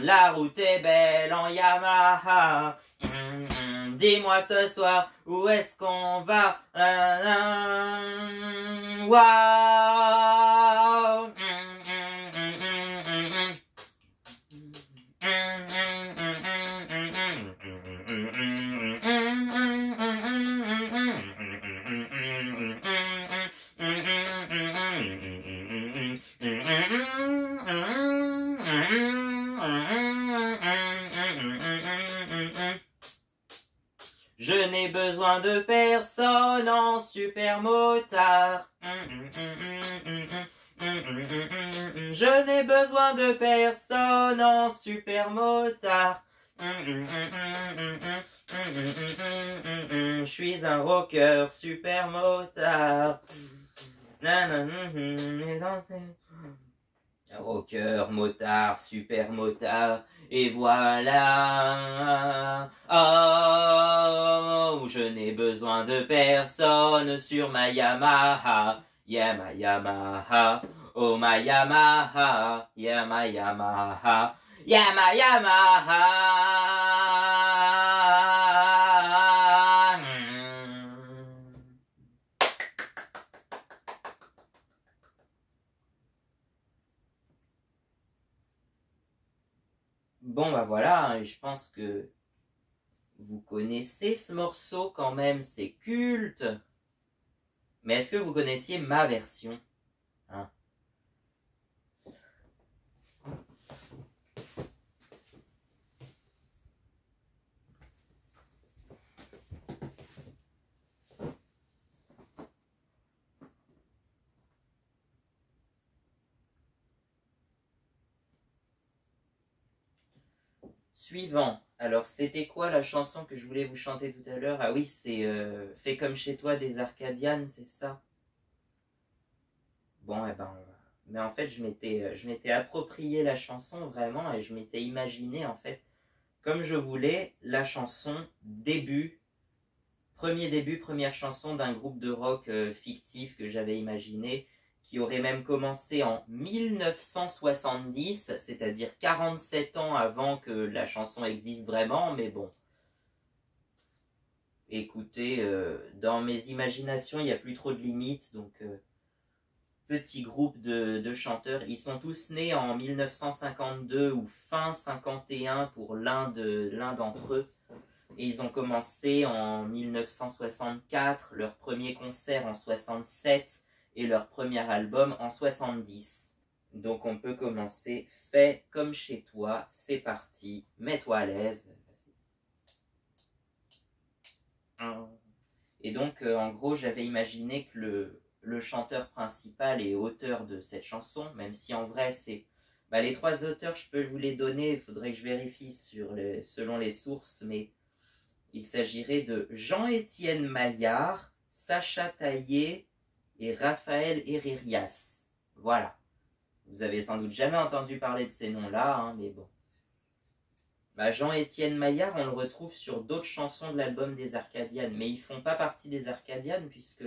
La route est belle en Yamaha. Dis-moi ce soir où est-ce qu'on va. Wow. Je n'ai besoin de personne en supermotard. Je n'ai besoin de personne en supermotard. Je suis un rocker supermotard. Rocker, motard, super motard, et voilà. Oh, je n'ai besoin de personne sur ma Yamaha. Yeah, ma Yamaha. Oh, ma Yamaha. Yeah, ma Yamaha. Yeah, ma Yamaha. Bon, bah voilà, je pense que vous connaissez ce morceau quand même, c'est culte. Mais est-ce que vous connaissiez ma version, hein? Suivant. Alors, c'était quoi la chanson que je voulais vous chanter tout à l'heure? Ah oui, c'est Fais comme chez toi des Arcadianes, c'est ça? Bon, eh ben, mais en fait, je m'étais approprié la chanson vraiment et je m'étais imaginé, en fait, comme je voulais, la chanson début, Premier début, première chanson d'un groupe de rock fictif que j'avais imaginé, qui aurait même commencé en 1970, c'est-à-dire 47 ans avant que la chanson existe vraiment, mais bon. Écoutez, dans mes imaginations, il n'y a plus trop de limites, donc petit groupe de chanteurs. Ils sont tous nés en 1952 ou fin 51 pour l'un d'entre eux. Et ils ont commencé en 1964, leur premier concert en 67 et leur premier album en 70. Donc on peut commencer. Fais comme chez toi, c'est parti, mets-toi à l'aise. Et donc en gros j'avais imaginé que le chanteur principal et auteur de cette chanson, même si en vrai c'est... Bah, les trois auteurs je peux vous les donner, il faudrait que je vérifie selon les sources, mais il s'agirait de Jean-Étienne Maillard, Sacha Taillé et Raphaël Herrerias. Voilà. Vous avez sans doute jamais entendu parler de ces noms-là, hein, mais bon. Bah, Jean-Étienne Maillard, on le retrouve sur d'autres chansons de l'album des Arcadianes, mais ils font pas partie des Arcadianes puisque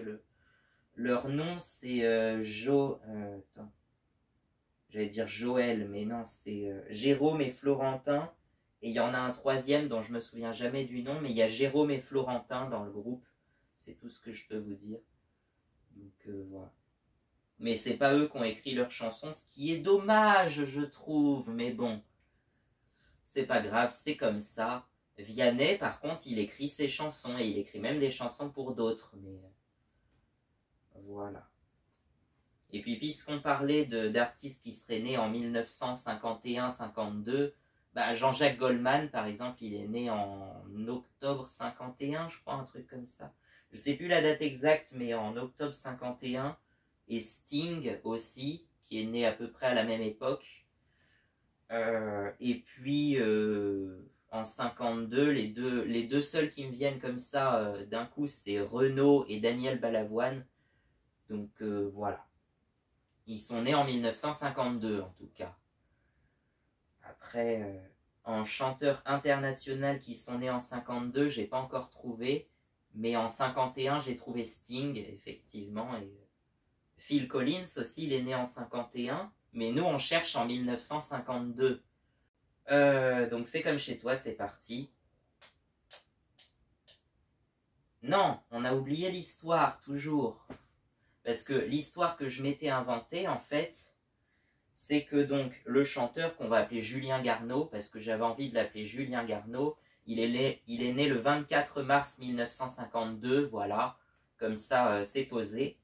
leur nom c'est j'allais dire Joël, mais non, c'est Jérôme et Florentin. Et il y en a un troisième dont je me souviens jamais du nom, mais il y a Jérôme et Florentin dans le groupe. C'est tout ce que je peux vous dire. Donc voilà. Mais c'est pas eux qui ont écrit leurs chansons, ce qui est dommage, je trouve. Mais bon, c'est pas grave, c'est comme ça. Vianney, par contre, il écrit ses chansons et il écrit même des chansons pour d'autres. Mais voilà. Et puis, puisqu'on parlait d'artistes qui seraient nés en 1951-52, bah, Jean-Jacques Goldman, par exemple, il est né en octobre 51, je crois, un truc comme ça. Je sais plus la date exacte, mais en octobre 51. Et Sting aussi, qui est né à peu près à la même époque. Et puis, en 52, les deux seuls qui me viennent comme ça d'un coup, c'est Renaud et Daniel Balavoine. Donc voilà. Ils sont nés en 1952 en tout cas. Après, en chanteur international qui sont nés en 52, j'ai pas encore trouvé. Mais en 51, j'ai trouvé Sting, effectivement. Et Phil Collins aussi, il est né en 51. Mais nous, on cherche en 1952. Donc fais comme chez toi, c'est parti. Non, on a oublié l'histoire, toujours. Parce que l'histoire que je m'étais inventée, en fait, c'est que donc le chanteur qu'on va appeler Julien Garneau, parce que j'avais envie de l'appeler Julien Garneau, il est né le 24 mars 1952, voilà, comme ça c'est posé.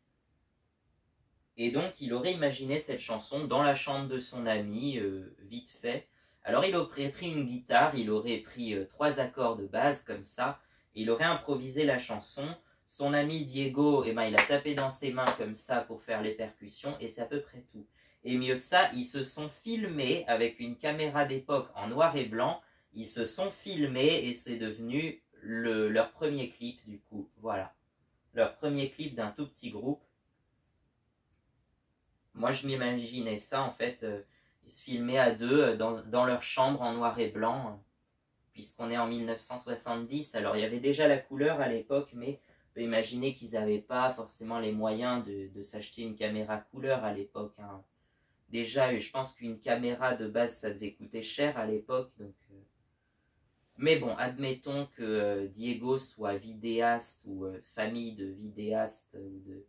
Et donc il aurait imaginé cette chanson dans la chambre de son ami, vite fait. Alors il aurait pris une guitare, il aurait pris 3 accords de base comme ça, et il aurait improvisé la chanson. Son ami Diego, eh ben, il a tapé dans ses mains comme ça pour faire les percussions, et c'est à peu près tout. Et mieux que ça, ils se sont filmés avec une caméra d'époque en noir et blanc. Ils se sont filmés et c'est devenu leur premier clip du coup. Voilà. Leur premier clip d'un tout petit groupe. Moi je m'imaginais ça en fait. Ils se filmaient à deux dans leur chambre en noir et blanc. Puisqu'on est en 1970. Alors il y avait déjà la couleur à l'époque, mais on peut imaginer qu'ils n'avaient pas forcément les moyens de s'acheter une caméra couleur à l'époque. Hein. Déjà, je pense qu'une caméra de base, ça devait coûter cher à l'époque. Mais bon, admettons que Diego soit vidéaste ou famille de vidéastes ou de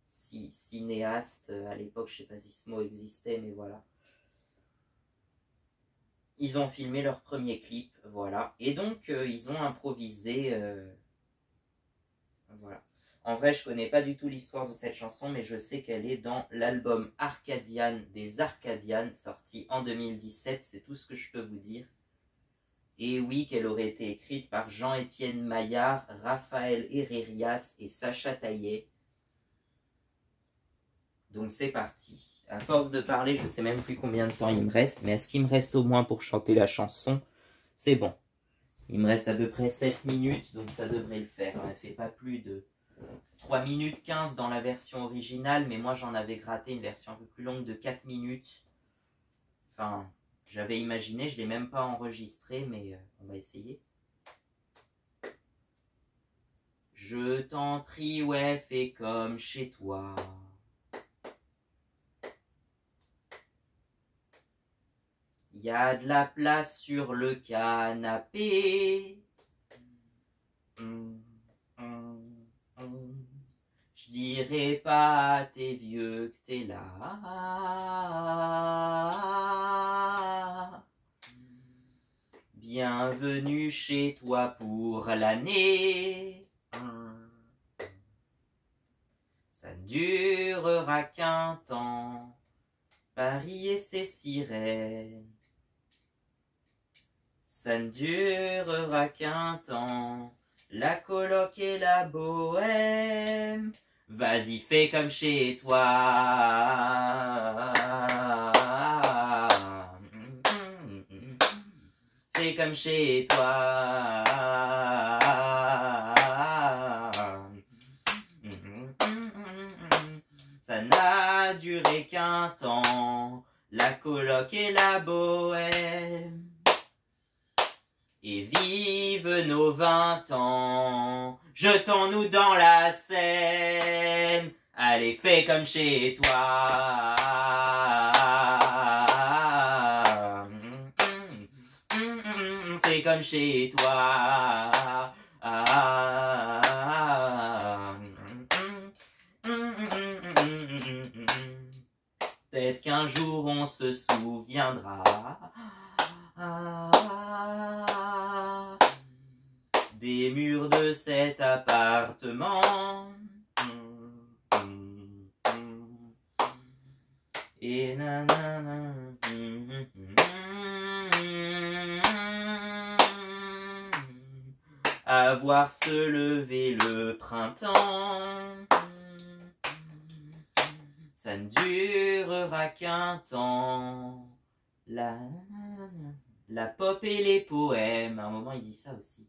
cinéastes. À l'époque, je ne sais pas si ce mot existait, mais voilà. Ils ont filmé leur premier clip, voilà. Et donc, ils ont improvisé... voilà. En vrai, je connais pas du tout l'histoire de cette chanson, mais je sais qu'elle est dans l'album Arcadian des Arcadianes, sorti en 2017, c'est tout ce que je peux vous dire. Et oui, qu'elle aurait été écrite par Jean-Étienne Maillard, Raphaël Herrerias et Sacha Taillé. Donc c'est parti. À force de parler, je sais même plus combien de temps il me reste, mais est-ce qu'il me reste au moins pour chanter la chanson? C'est bon. Il me reste à peu près 7 minutes, donc ça devrait le faire. Elle ne fait pas plus de 3 minutes 15 dans la version originale, mais moi j'en avais gratté une version un peu plus longue de 4 minutes. Enfin, j'avais imaginé, je ne l'ai même pas enregistré, mais on va essayer. Je t'en prie, ouais, fais comme chez toi. Y a de la place sur le canapé. Je dirai pas à tes vieux que t'es là. Bienvenue chez toi pour l'année. Ça ne durera qu'un temps. Paris et ses sirènes. Ça ne durera qu'un temps. La coloc et la bohème. Vas-y, fais comme chez toi. Fais comme chez toi. Ça n'a duré qu'un temps. La coloc et la bohème. Et vive nos 20 ans, jetons-nous dans la Seine. Allez, fais comme chez toi. Fais comme chez toi. Peut-être qu'un jour on se souviendra des murs de cet appartement. Et nanana. À voir se lever le printemps. Ça ne durera qu'un temps. La pop et les poèmes. À un moment, il dit ça aussi.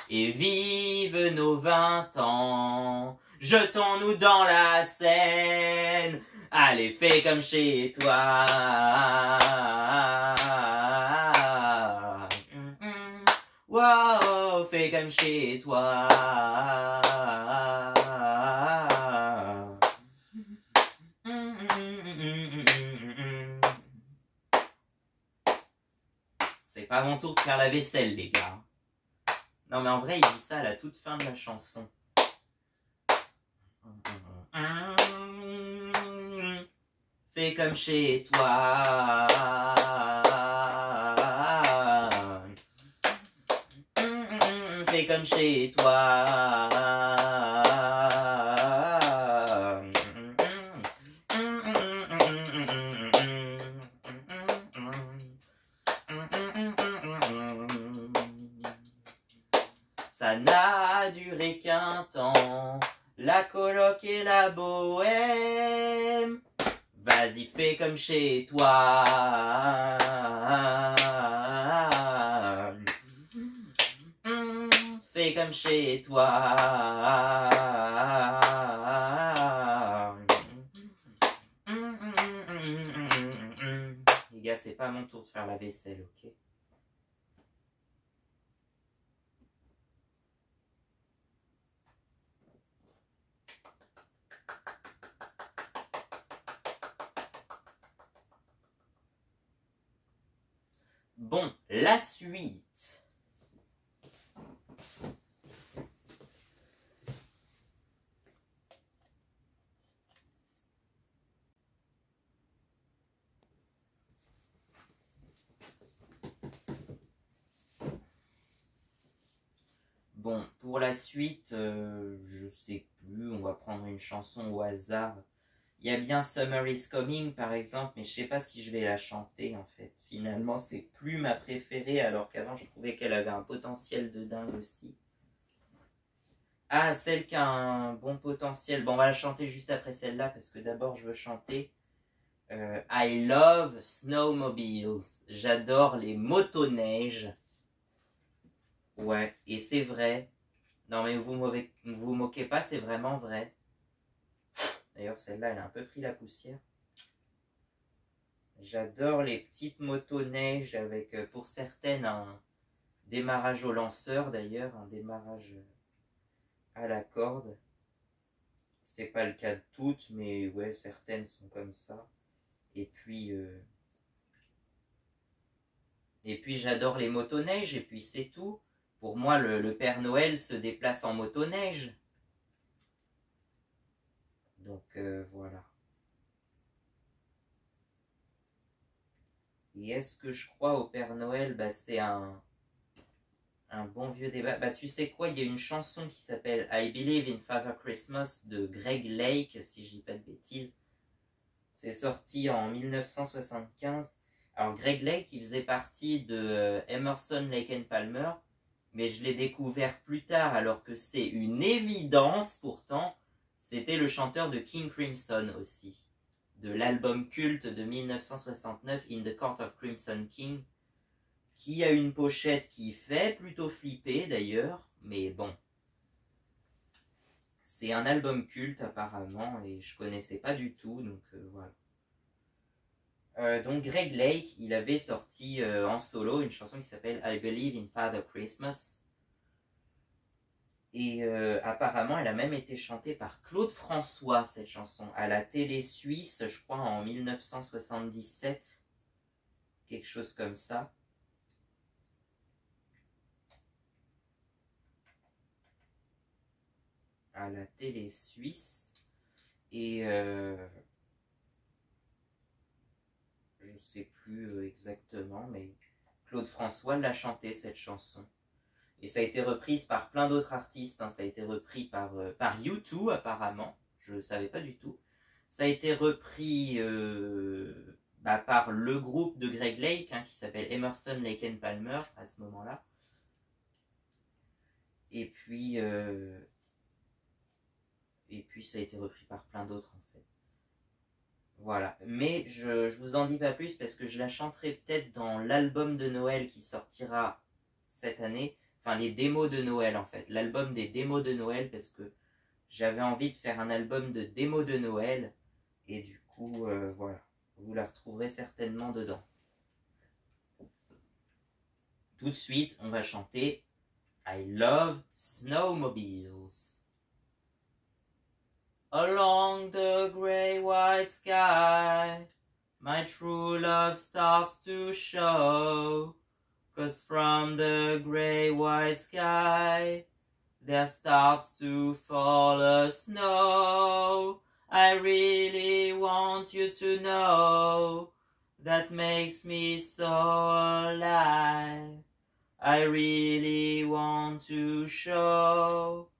Et vive nos 20 ans. Jetons-nous dans la Seine. Allez, fais comme chez toi. Wow, fais comme chez toi. C'est pas mon tour de faire la vaisselle, les gars. Non, mais en vrai, il dit ça à la toute fin de la chanson. Fais comme chez toi. Fais comme chez toi. Ça n'a duré qu'un temps, la coloc et la bohème. Vas-y, fais comme chez toi. Fais comme chez toi. Les gars, c'est pas mon tour de faire la vaisselle, ok? Bon, la suite. Bon, pour la suite, je sais plus, on va prendre une chanson au hasard. Il y a bien Summer is Coming par exemple, mais je sais pas si je vais la chanter en fait. Finalement, c'est plus ma préférée alors qu'avant je trouvais qu'elle avait un potentiel de dingue aussi. Ah, celle qui a un bon potentiel. Bon, on va la chanter juste après celle-là parce que d'abord je veux chanter I love snowmobiles. J'adore les motoneiges. Ouais, et c'est vrai. Non mais vous moquez pas, c'est vraiment vrai. D'ailleurs, celle-là, elle a un peu pris la poussière. J'adore les petites motoneiges avec, pour certaines, un démarrage au lanceur d'ailleurs, un démarrage à la corde. C'est pas le cas de toutes, mais ouais, certaines sont comme ça. Et puis j'adore les motoneiges, et puis c'est tout. Pour moi, le Père Noël se déplace en motoneige. Donc voilà. Et est-ce que je crois au Père Noël? Bah, c'est un bon vieux débat. Bah, tu sais quoi, il y a une chanson qui s'appelle I Believe in Father Christmas de Greg Lake, si je dis pas de bêtises. C'est sorti en 1975. Alors, Greg Lake, il faisait partie de Emerson, Lake and Palmer, mais je l'ai découvert plus tard, alors que c'est une évidence pourtant. C'était le chanteur de King Crimson aussi, de l'album culte de 1969, In the Court of Crimson King, qui a une pochette qui fait plutôt flipper d'ailleurs, mais bon. C'est un album culte apparemment, et je connaissais pas du tout, donc voilà. Donc Greg Lake, il avait sorti en solo une chanson qui s'appelle I Believe in Father Christmas. Et apparemment, elle a même été chantée par Claude François, cette chanson, à la télé suisse, je crois, en 1977. Quelque chose comme ça. À la télé suisse. Et je sais plus exactement, mais Claude François l'a chanté, cette chanson. Et ça a été reprise par plein d'autres artistes, hein. Ça a été repris par U2 apparemment, je ne savais pas du tout. Ça a été repris par le groupe de Greg Lake, hein, qui s'appelle Emerson, Lake and Palmer à ce moment-là. Et puis ça a été repris par plein d'autres en fait. Voilà, mais je vous en dis pas plus parce que je la chanterai peut-être dans l'album de Noël qui sortira cette année. Enfin, les démos de Noël en fait, l'album des démos de Noël, parce que j'avais envie de faire un album de démos de Noël, et du coup, voilà, vous la retrouverez certainement dedans. Tout de suite, on va chanter I Love Snowmobiles. Along the grey white sky, my true love starts to show. 'Cause from the grey white sky, there starts to fall a snow. I really want you to know, that makes me so alive. I really want to show,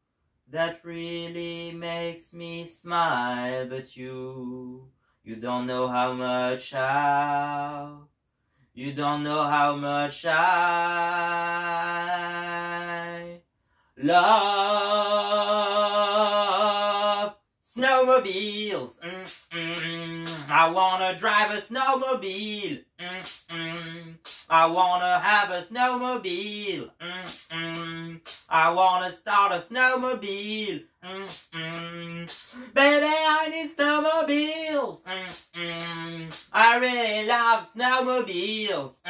that really makes me smile. But you don't know how much you don't know how much I love snowmobiles. I wanna drive a snowmobile. I wanna have a snowmobile. I wanna start a snowmobile. Baby, I need snowmobiles. I really love snowmobiles.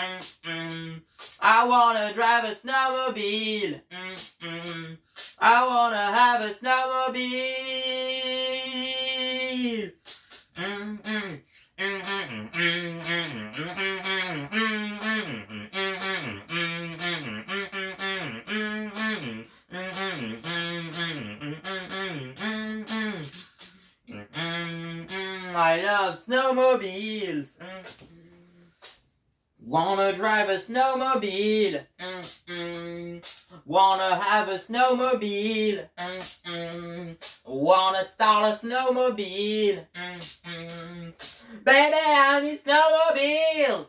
I wanna drive a snowmobile. I wanna have a snowmobile. I love snowmobiles. Wanna drive a snowmobile. Wanna have a snowmobile. Wanna start a snowmobile. Baby, I need snowmobiles.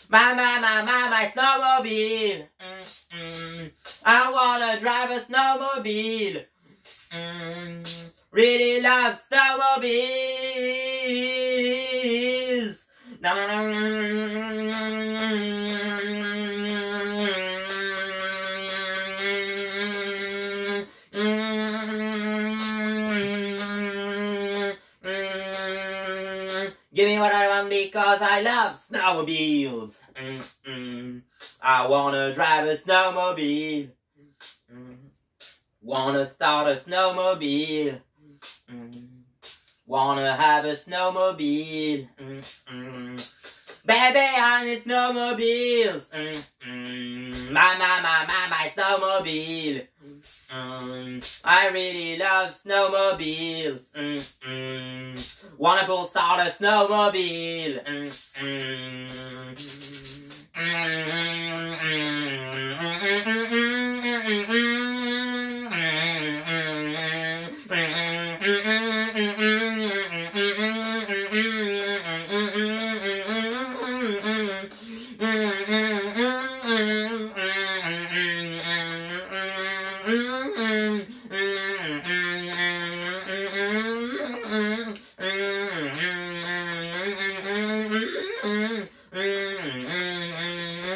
My snowmobile. I wanna drive a snowmobile. Really love snowmobiles. Give me what I want because I love snowmobiles. I wanna drive a snowmobile. Wanna start a snowmobile. Wanna have a snowmobile. Baby, I need snowmobiles. My snowmobile. I really love snowmobiles. Wanna start a snowmobile.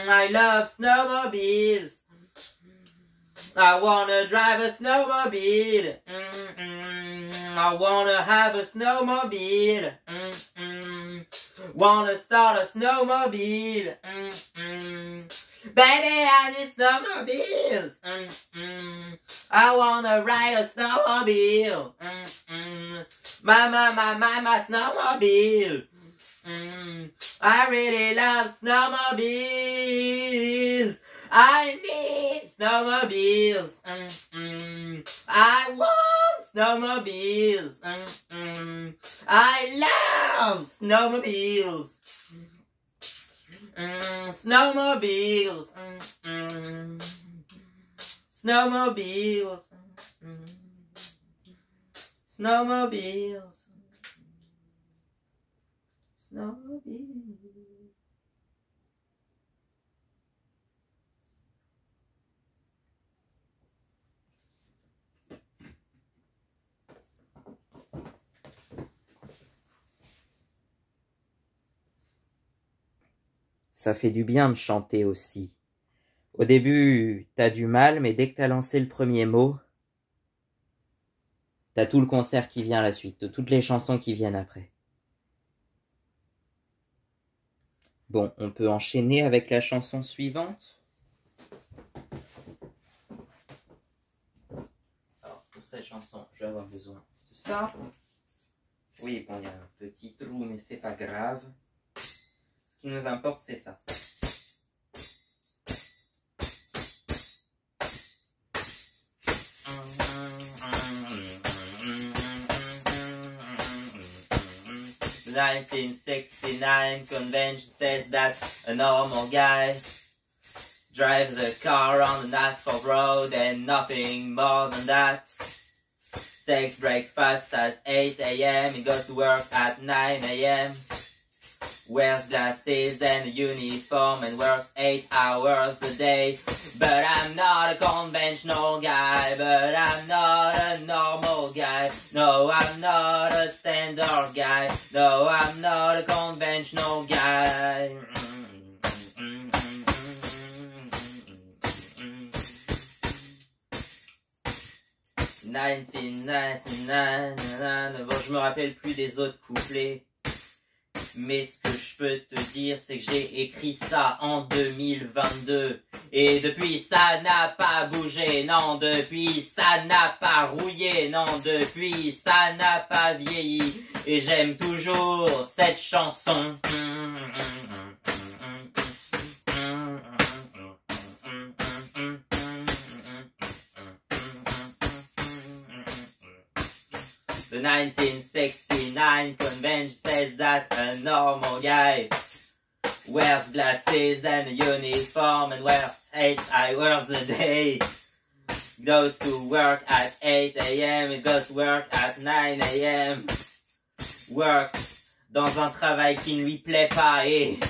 I love snowmobiles. I wanna drive a snowmobile. I wanna have a snowmobile. Wanna start a snowmobile. Baby, I need snowmobiles. I wanna ride a snowmobile. My snowmobile. I really love snowmobiles. I need snowmobiles. I want snowmobiles. I love snowmobiles. Snowmobiles. Snowmobiles. Snowmobiles. Snowmobiles. Ça fait du bien de chanter aussi. Au début, t'as du mal, mais dès que t'as lancé le premier mot, t'as tout le concert qui vient à la suite, toutes les chansons qui viennent après. Bon, on peut enchaîner avec la chanson suivante. Alors, pour cette chanson, je vais avoir besoin de ça. Oui, bon, il y a un petit trou, mais c'est pas grave. Ce qui nous importe, c'est ça. The 1969 convention says that a normal guy drives a car on an asphalt road and nothing more than that. Takes breaks fast at 8 a.m. He goes to work at 9 a.m. Wears glasses and a uniform and works 8 hours a day. But I'm not a conventional guy, but I'm not a normal guy. No, I'm not a standard guy. No, I'm not a conventional guy. 1999, bon, je me rappelle plus des autres couplets. Mais ce que je peux te dire, c'est que j'ai écrit ça en 2022. Et depuis, ça n'a pas bougé. Non, depuis, ça n'a pas rouillé. Non, depuis, ça n'a pas vieilli. Et j'aime toujours cette chanson. The 1969 convention says that a normal guy wears glasses and a uniform and works 8 hours a day. Goes to work at 8 a.m. It goes to work at 9 a.m. Works dans un travail qui ne lui plaît pas et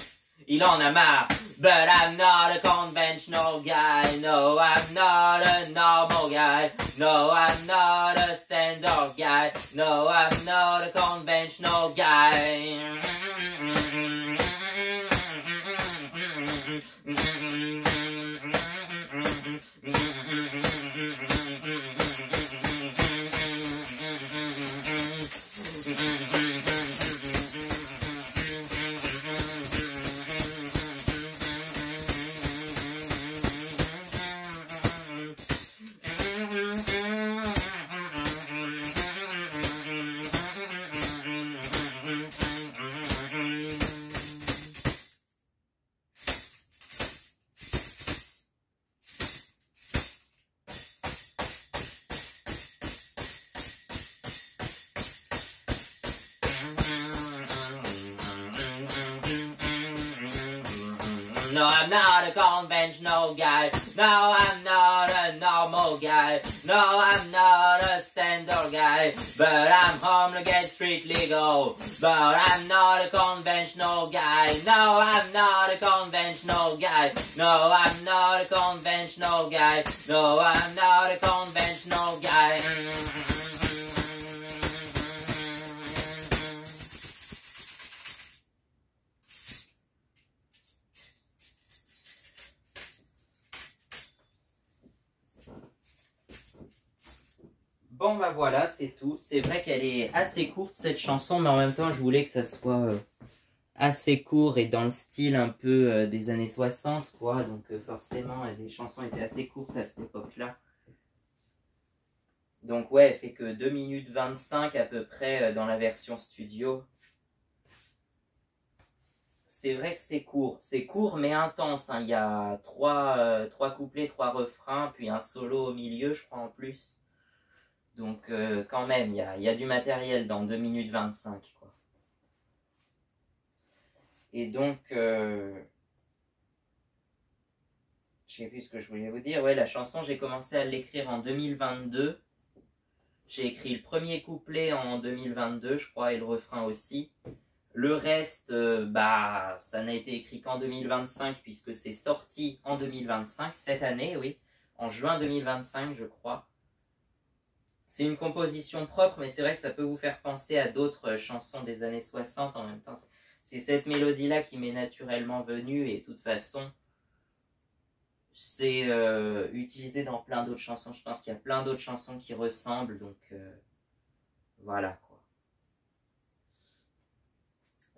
il en a marre. But I'm not a conventional guy. No, I'm not a normal guy. No, I'm not a standard guy. No, I'm not a conventional guy. No, I'm not a conventional guy. No, I'm not a normal guy. No, I'm not a standard guy. But I'm home to get street legal. But I'm not a conventional guy. No, I'm not a conventional guy. No, I'm not a conventional guy. No, I'm not a conventional guy. Bon bah voilà, c'est tout. C'est vrai qu'elle est assez courte cette chanson, mais en même temps je voulais que ça soit assez court et dans le style un peu des années 60 quoi. Donc forcément les chansons étaient assez courtes à cette époque-là. Donc ouais, elle fait que 2 minutes 25 à peu près dans la version studio. C'est vrai que c'est court. C'est court mais intense, hein. Il y a trois couplets, 3 refrains, puis un solo au milieu je crois en plus. Donc quand même, il y a du matériel dans 2 minutes 25 quoi. Et donc, je sais plus ce que je voulais vous dire. Ouais, la chanson, j'ai commencé à l'écrire en 2022. J'ai écrit le premier couplet en 2022, je crois, et le refrain aussi. Le reste, bah, ça n'a été écrit qu'en 2025, puisque c'est sorti en 2025, cette année, oui. En juin 2025, je crois. C'est une composition propre, mais c'est vrai que ça peut vous faire penser à d'autres chansons des années 60 en même temps. C'est cette mélodie-là qui m'est naturellement venue, et de toute façon, c'est utilisé dans plein d'autres chansons. Je pense qu'il y a plein d'autres chansons qui ressemblent, donc voilà quoi.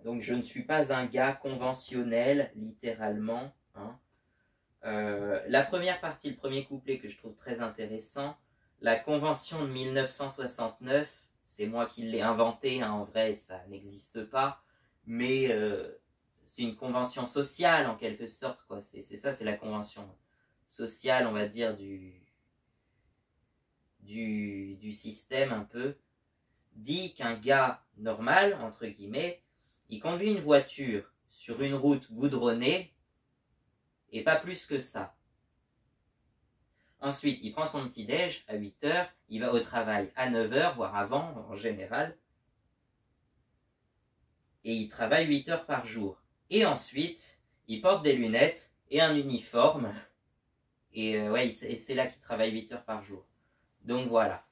Donc je ne suis pas un gars conventionnel, littéralement. Hein. La première partie, le premier couplet que je trouve très intéressant, la convention de 1969, c'est moi qui l'ai inventé, hein, en vrai ça n'existe pas, mais c'est une convention sociale en quelque sorte, quoi. C'est ça, c'est la convention sociale, on va dire, du système un peu, dit qu'un gars normal, entre guillemets, il conduit une voiture sur une route goudronnée, et pas plus que ça. Ensuite, il prend son petit-déj à 8h, il va au travail à 9h, voire avant en général, et il travaille 8 heures par jour. Et ensuite, il porte des lunettes et un uniforme, et ouais, c'est là qu'il travaille 8 heures par jour. Donc voilà.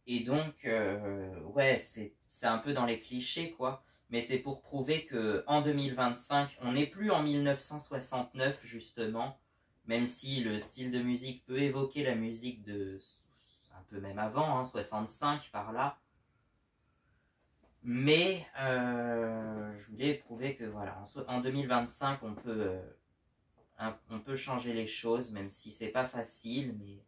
Et donc, ouais, c'est un peu dans les clichés, quoi. Mais c'est pour prouver qu'en 2025, on n'est plus en 1969, justement. Même si le style de musique peut évoquer la musique de un peu même avant, hein, 65 par là. Mais je voulais prouver que voilà, en 2025, on peut changer les choses, même si c'est pas facile, mais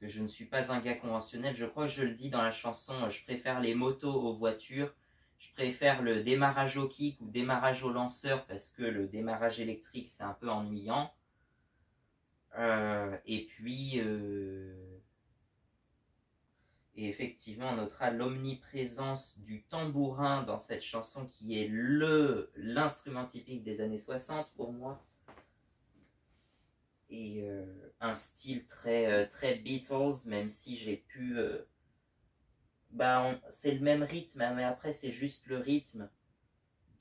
que je ne suis pas un gars conventionnel. Je crois que je le dis dans la chanson, je préfère les motos aux voitures, je préfère le démarrage au kick ou démarrage au lanceur parce que le démarrage électrique c'est un peu ennuyant. Et puis, et effectivement, on notera l'omniprésence du tambourin dans cette chanson qui est l'instrument typique des années 60 pour moi. Et un style très Beatles, même si j'ai pu... c'est le même rythme, mais après c'est juste le rythme.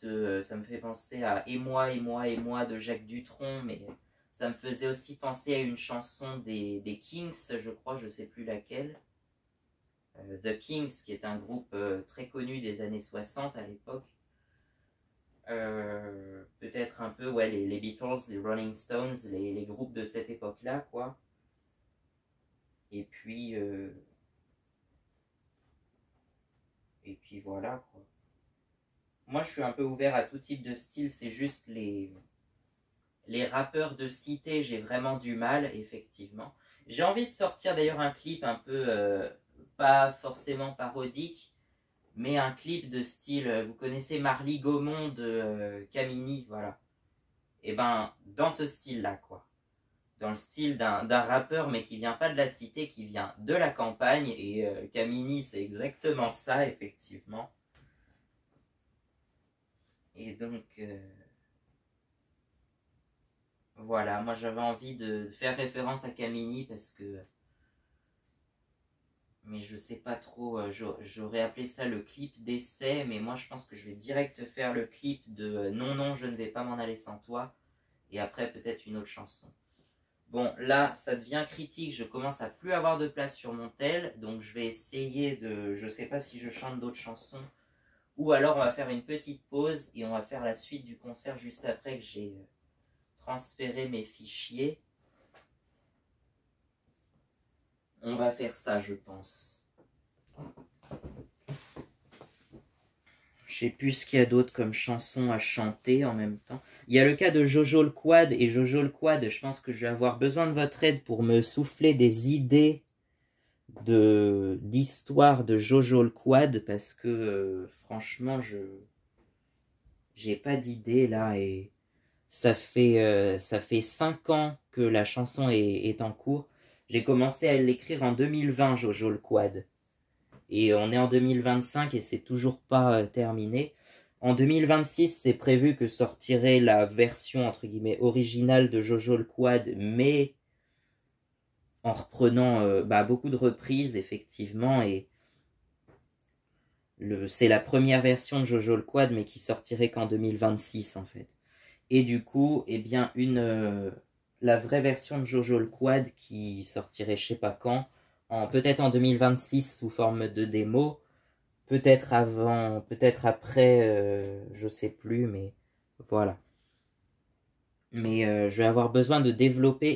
Ça me fait penser à Et moi, et moi, et moi de Jacques Dutronc, mais ça me faisait aussi penser à une chanson des Kings, je crois, je sais plus laquelle. The Kings, qui est un groupe très connu des années 60 à l'époque. Peut-être un peu, ouais, les Beatles, les Rolling Stones, les groupes de cette époque-là, quoi. Et puis voilà, quoi. Moi, je suis un peu ouvert à tout type de style, c'est juste les rappeurs de cité, j'ai vraiment du mal, effectivement. J'ai envie de sortir d'ailleurs un clip un peu, pas forcément parodique, mais un clip de style, vous connaissez Marly Gaumont de Camini, voilà. Et ben, dans ce style-là, quoi. dans le style d'un rappeur, mais qui vient pas de la cité, qui vient de la campagne. Et Kamini, c'est exactement ça, effectivement. Et donc, voilà, moi j'avais envie de faire référence à Kamini parce que... Mais je sais pas trop, j'aurais appelé ça le clip d'essai, mais moi je pense que je vais direct faire le clip de Non, non, je ne vais pas m'en aller sans toi. Et après peut-être une autre chanson. Bon, là, ça devient critique, je commence à plus avoir de place sur mon tel, donc je vais essayer de... Je sais pas si je chante d'autres chansons, ou alors on va faire une petite pause et on va faire la suite du concert juste après que j'ai transféré mes fichiers. On va faire ça, je pense. Je sais plus ce qu'il y a d'autre comme chanson à chanter en même temps. Il y a le cas de Jojo le Quad, et Jojo le Quad, je pense que je vais avoir besoin de votre aide pour me souffler des idées d'histoire de Jojo le Quad, parce que franchement, j'ai pas d'idée là, et ça fait 5 ans que la chanson est en cours. J'ai commencé à l'écrire en 2020, Jojo le Quad. Et on est en 2025 et c'est toujours pas terminé. En 2026, c'est prévu que sortirait la version entre guillemets originale de Jojo le Quad, mais en reprenant beaucoup de reprises effectivement. Et c'est la première version de Jojo le Quad, mais qui sortirait qu'en 2026 en fait. Et du coup, eh bien la vraie version de Jojo le Quad qui sortirait je sais pas quand, peut-être en 2026 sous forme de démo. Peut-être avant, peut-être après, je sais plus, mais voilà. Mais je vais avoir besoin de développer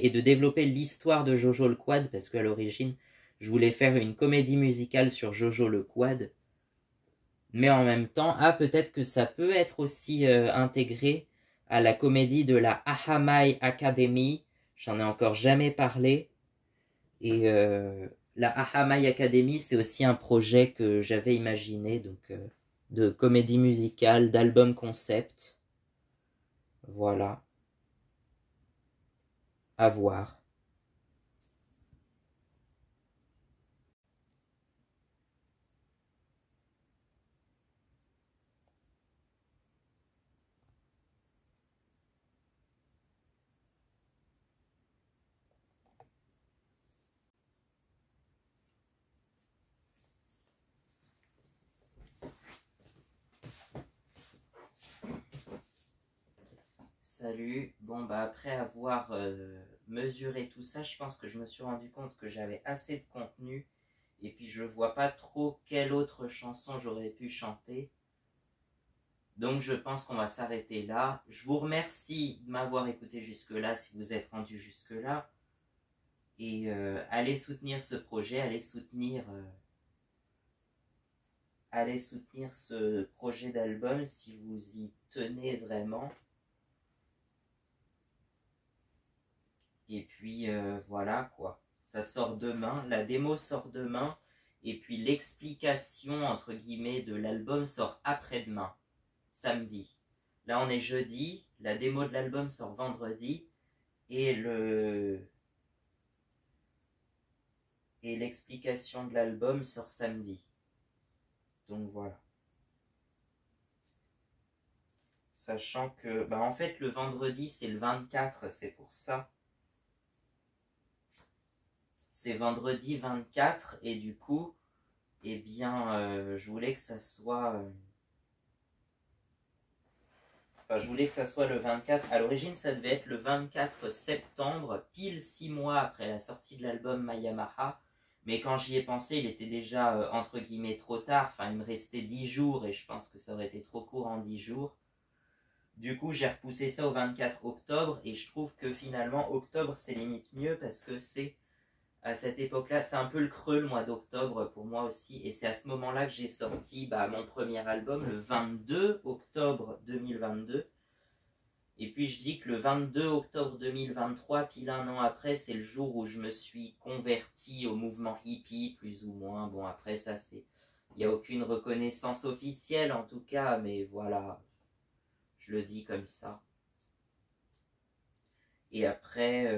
l'histoire de Jojo le Quad, parce qu'à l'origine, je voulais faire une comédie musicale sur Jojo le Quad. Mais en même temps, peut-être que ça peut être aussi intégré à la comédie de la Ahamai Academy. J'en ai encore jamais parlé. Et la Ahamai Academy, c'est aussi un projet que j'avais imaginé, donc de comédie musicale, d'album concept. Voilà. À voir. Salut. Bon, après avoir mesuré tout ça, je pense que je me suis rendu compte que j'avais assez de contenu. Et puis je vois pas trop quelle autre chanson j'aurais pu chanter. Donc je pense qu'on va s'arrêter là. Je vous remercie de m'avoir écouté jusque-là si vous êtes rendu jusque-là. Et allez soutenir ce projet, allez soutenir ce projet d'album si vous y tenez vraiment. Et puis voilà quoi. Ça sort demain, la démo sort demain. Et puis l'explication entre guillemets de l'album sort après-demain, samedi. Là on est jeudi, la démo de l'album sort vendredi. Et l'explication de l'album sort samedi. Donc voilà. Sachant que, en fait, le vendredi, c'est le 24, c'est pour ça. C'est vendredi 24, et du coup, eh bien, je voulais que ça soit... je voulais que ça soit le 24. À l'origine, ça devait être le 24 septembre, pile 6 mois après la sortie de l'album Mayamaha. Mais quand j'y ai pensé, il était déjà, entre guillemets, trop tard. Enfin, il me restait 10 jours, et je pense que ça aurait été trop court en 10 jours. Du coup, j'ai repoussé ça au 24 octobre, et je trouve que finalement, octobre, c'est limite mieux, parce que c'est à cette époque-là, c'est un peu le creux, le mois d'octobre, pour moi aussi, et c'est à ce moment-là que j'ai sorti mon premier album, le 22 octobre 2022. Et puis je dis que le 22 octobre 2023, pile un an après, c'est le jour où je me suis converti au mouvement hippie, plus ou moins. Bon, après ça, il n'y a aucune reconnaissance officielle en tout cas, mais voilà, je le dis comme ça. Et après,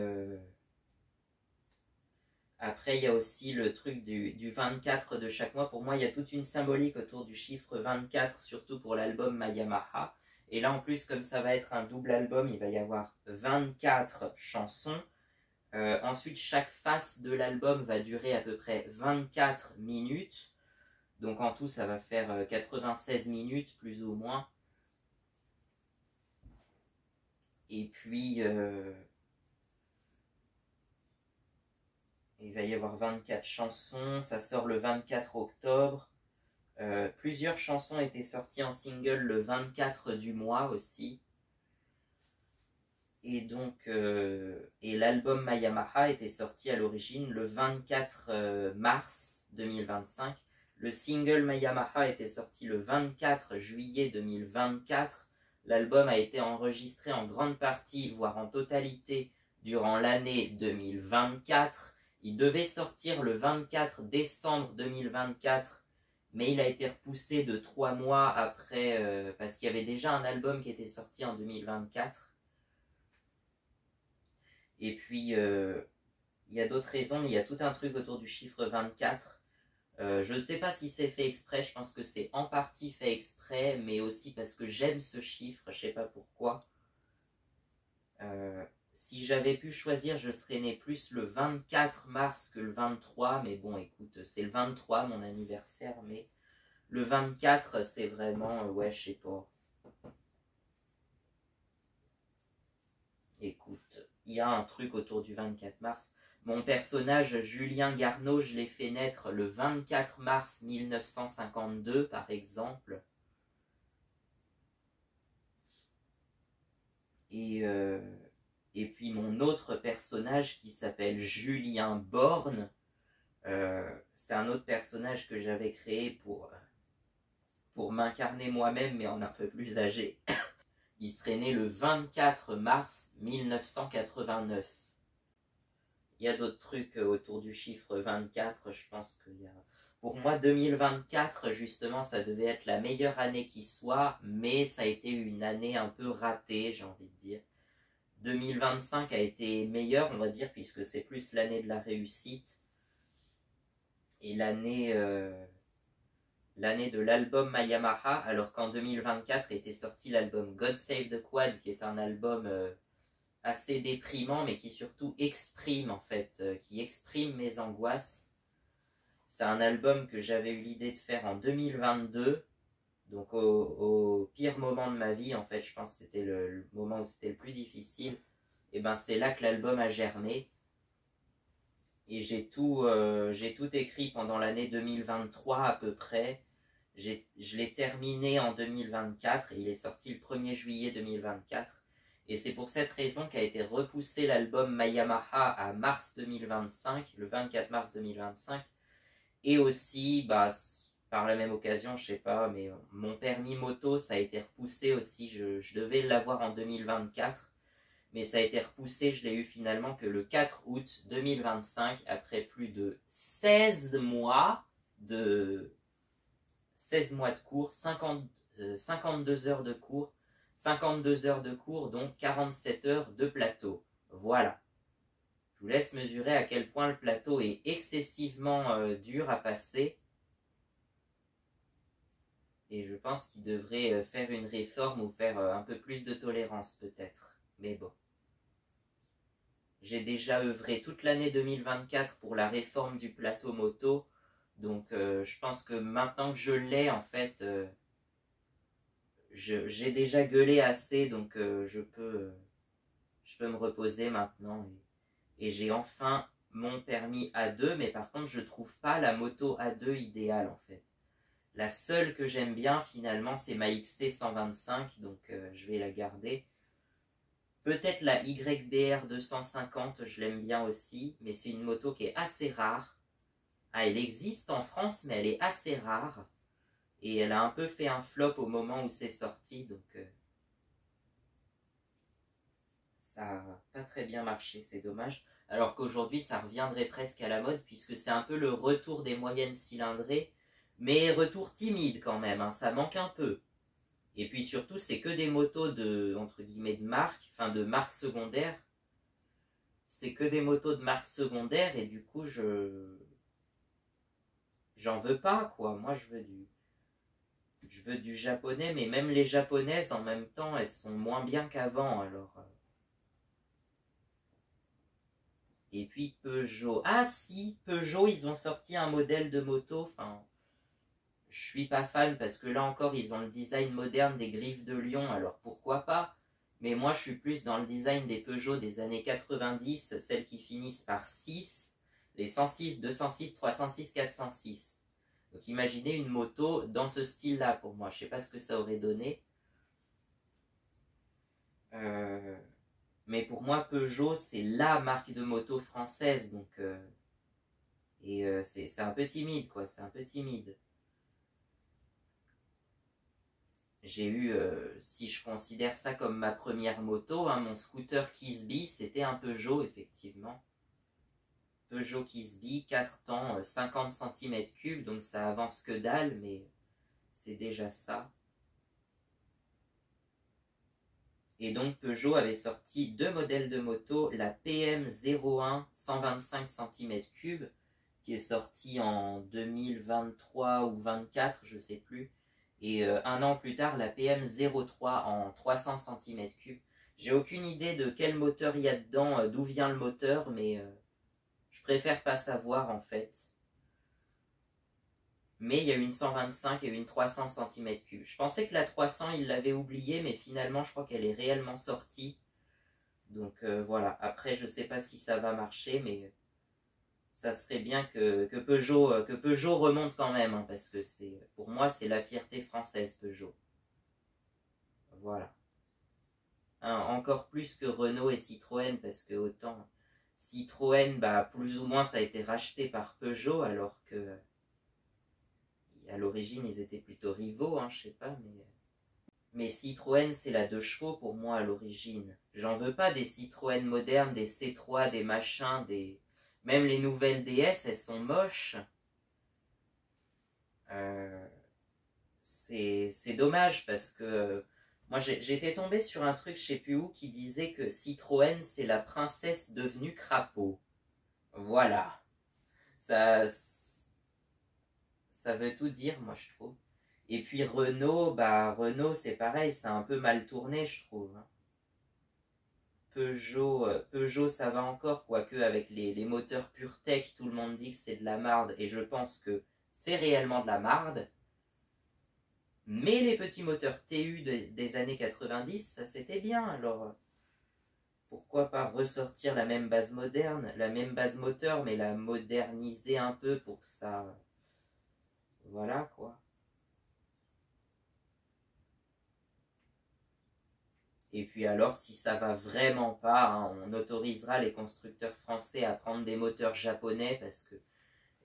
Après, il y a aussi le truc du 24 de chaque mois. Pour moi, il y a toute une symbolique autour du chiffre 24, surtout pour l'album Mayamaha. Et là, en plus, comme ça va être un double album, il va y avoir 24 chansons. Ensuite, chaque face de l'album va durer à peu près 24 minutes. Donc en tout, ça va faire 96 minutes, plus ou moins. Et puis, il va y avoir 24 chansons. Ça sort le 24 octobre. Plusieurs chansons étaient sorties en single le 24 du mois aussi. Et donc, et l'album Mayamaha était sorti à l'origine le 24 mars 2025. Le single Mayamaha était sorti le 24 juillet 2024. L'album a été enregistré en grande partie, voire en totalité, durant l'année 2024. Il devait sortir le 24 décembre 2024, mais il a été repoussé de 3 mois après, parce qu'il y avait déjà un album qui était sorti en 2024. Et puis, il y a d'autres raisons, mais il y a tout un truc autour du chiffre 24. Je ne sais pas si c'est fait exprès, je pense que c'est en partie fait exprès, mais aussi parce que j'aime ce chiffre, je ne sais pas pourquoi. Si j'avais pu choisir, je serais né plus le 24 mars que le 23, mais bon, écoute, c'est le 23 mon anniversaire, mais le 24, c'est vraiment, ouais, je sais pas. Écoute, il y a un truc autour du 24 mars. Mon personnage, Julien Garneau, je l'ai fait naître le 24 mars 1952, par exemple. Et puis mon autre personnage qui s'appelle Julien Borne, c'est un autre personnage que j'avais créé pour m'incarner moi-même, mais en un peu plus âgé. Il serait né le 24 mars 1989. Il y a d'autres trucs autour du chiffre 24, je pense qu'il y a... Pour moi, 2024, justement, ça devait être la meilleure année qui soit, mais ça a été une année un peu ratée, j'ai envie de dire. 2025 a été meilleure, on va dire, puisque c'est plus l'année de la réussite. Et l'année de l'album Mayamaha, alors qu'en 2024 était sorti l'album God Save the Quad, qui est un album assez déprimant, mais qui surtout exprime, en fait, qui exprime mes angoisses. C'est un album que j'avais eu l'idée de faire en 2022, donc au pire moment de ma vie, en fait, je pense que c'était le moment où c'était le plus difficile. Et ben c'est là que l'album a germé. Et j'ai tout écrit pendant l'année 2023 à peu près. Je l'ai terminé en 2024 et il est sorti le 1er juillet 2024. Et c'est pour cette raison qu'a été repoussé l'album Mayamaha à mars 2025, le 24 mars 2025. Et aussi, bah, par la même occasion, je sais pas, mais mon permis moto, ça a été repoussé aussi. Je devais l'avoir en 2024, mais ça a été repoussé. Je l'ai eu finalement que le 4 août 2025, après plus de 16 mois de cours, 52 heures de cours, 52 heures de cours, donc 47 heures de plateau. Voilà. Je vous laisse mesurer à quel point le plateau est excessivement dur à passer. Et je pense qu'il devrait faire une réforme ou faire un peu plus de tolérance peut-être. Mais bon. J'ai déjà œuvré toute l'année 2024 pour la réforme du plateau moto. Donc je pense que maintenant que je l'ai, en fait, j'ai déjà gueulé assez. Donc je peux me reposer maintenant. Et j'ai enfin mon permis A2. Mais par contre, je ne trouve pas la moto A2 idéale, en fait. La seule que j'aime bien, finalement, c'est ma XT 125. Donc je vais la garder. Peut-être la YBR 250, je l'aime bien aussi, mais c'est une moto qui est assez rare. Ah, elle existe en France, mais elle est assez rare. Et elle a un peu fait un flop au moment où c'est sorti, donc ça n'a pas très bien marché, c'est dommage. Alors qu'aujourd'hui, ça reviendrait presque à la mode, puisque c'est un peu le retour des moyennes cylindrées, mais retour timide quand même, hein, ça manque un peu. Et puis surtout, c'est que des motos de, entre guillemets, de marque, enfin de marque secondaire. c'est que des motos de marque secondaire et du coup, j'en veux pas, quoi. Moi, je veux du japonais, mais même les japonaises, en même temps, elles sont moins bien qu'avant, alors. Et puis Peugeot. Ah si, Peugeot, ils ont sorti un modèle de moto. Enfin, je suis pas fan parce que là encore, ils ont le design moderne des griffes de lion, alors pourquoi pas. Mais moi, je suis plus dans le design des Peugeot des années 90, celles qui finissent par 6, les 106, 206, 306, 406. Donc imaginez une moto dans ce style-là pour moi. Je sais pas ce que ça aurait donné. Euh, mais pour moi, Peugeot, c'est la marque de moto française. Donc, c'est un peu timide, quoi. C'est un peu timide. J'ai eu, si je considère ça comme ma première moto, hein, mon scooter Kisby, c'était un Peugeot, effectivement. Peugeot Kisby, 4 temps, 50 cm3, donc ça avance que dalle, mais c'est déjà ça. Et donc Peugeot avait sorti deux modèles de moto, la PM01 125 cm3, qui est sortie en 2023 ou 2024, je sais plus, et un an plus tard la PM03 en 300 cm3. J'ai aucune idée de quel moteur il y a dedans, d'où vient le moteur, mais je préfère pas savoir en fait. Mais il y a une 125 et une 300 cm3. Je pensais que la 300 il l'avait oubliée, mais finalement je crois qu'elle est réellement sortie. Donc voilà, après je sais pas si ça va marcher, mais ça serait bien que Peugeot remonte quand même, hein, parce que pour moi c'est la fierté française Peugeot. Voilà. Hein, encore plus que Renault et Citroën, parce que autant Citroën, bah, plus ou moins ça a été racheté par Peugeot, alors que à l'origine ils étaient plutôt rivaux, hein, je sais pas, mais Citroën c'est la 2 chevaux pour moi à l'origine. J'en veux pas des Citroën modernes, des C3, des machins, même les nouvelles DS elles sont moches. Euh, c'est dommage parce que moi j'étais tombé sur un truc je sais plus où qui disait que Citroën c'est la princesse devenue crapaud. Voilà. Ça, ça veut tout dire moi je trouve. Et puis Renault, bah Renault c'est pareil, c'est un peu mal tourné je trouve. Peugeot ça va encore, quoique avec les moteurs PureTech, tout le monde dit que c'est de la marde, et je pense que c'est réellement de la marde. Mais les petits moteurs TU des années 90, ça c'était bien, alors pourquoi pas ressortir la même base moderne, la même base moteur, mais la moderniser un peu pour que ça... Voilà quoi. Et puis alors, si ça va vraiment pas, hein, on autorisera les constructeurs français à prendre des moteurs japonais parce que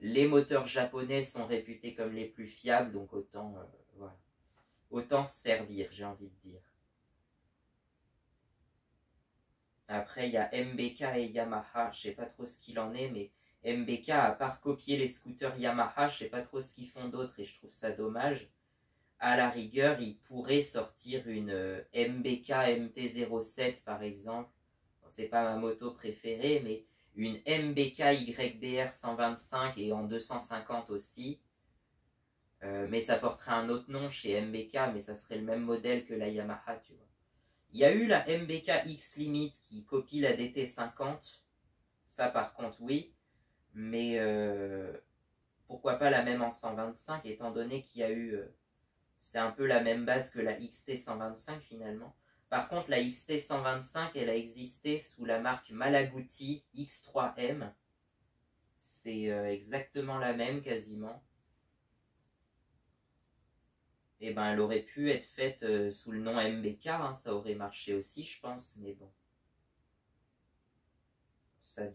les moteurs japonais sont réputés comme les plus fiables, donc autant, voilà. Autant se servir, j'ai envie de dire. Après, il y a MBK et Yamaha, je sais pas trop ce qu'il en est, mais MBK, à part copier les scooters Yamaha, je sais pas trop ce qu'ils font d'autre et je trouve ça dommage. À la rigueur, ils pourraient sortir une MBK MT-07 par exemple. Bon, c'est pas ma moto préférée, mais une MBK YBR 125 et en 250 aussi. Mais ça porterait un autre nom chez MBK, mais ça serait le même modèle que la Yamaha, tu vois. Il y a eu la MBK X Limit qui copie la DT50. Ça par contre oui. Mais pourquoi pas la même en 125 étant donné qu'il y a eu... c'est un peu la même base que la XT 125 finalement. Par contre la XT 125 elle a existé sous la marque Malaguti X3M. C'est exactement la même quasiment. Et ben elle aurait pu être faite sous le nom MBK, hein, ça aurait marché aussi je pense, mais bon. Ça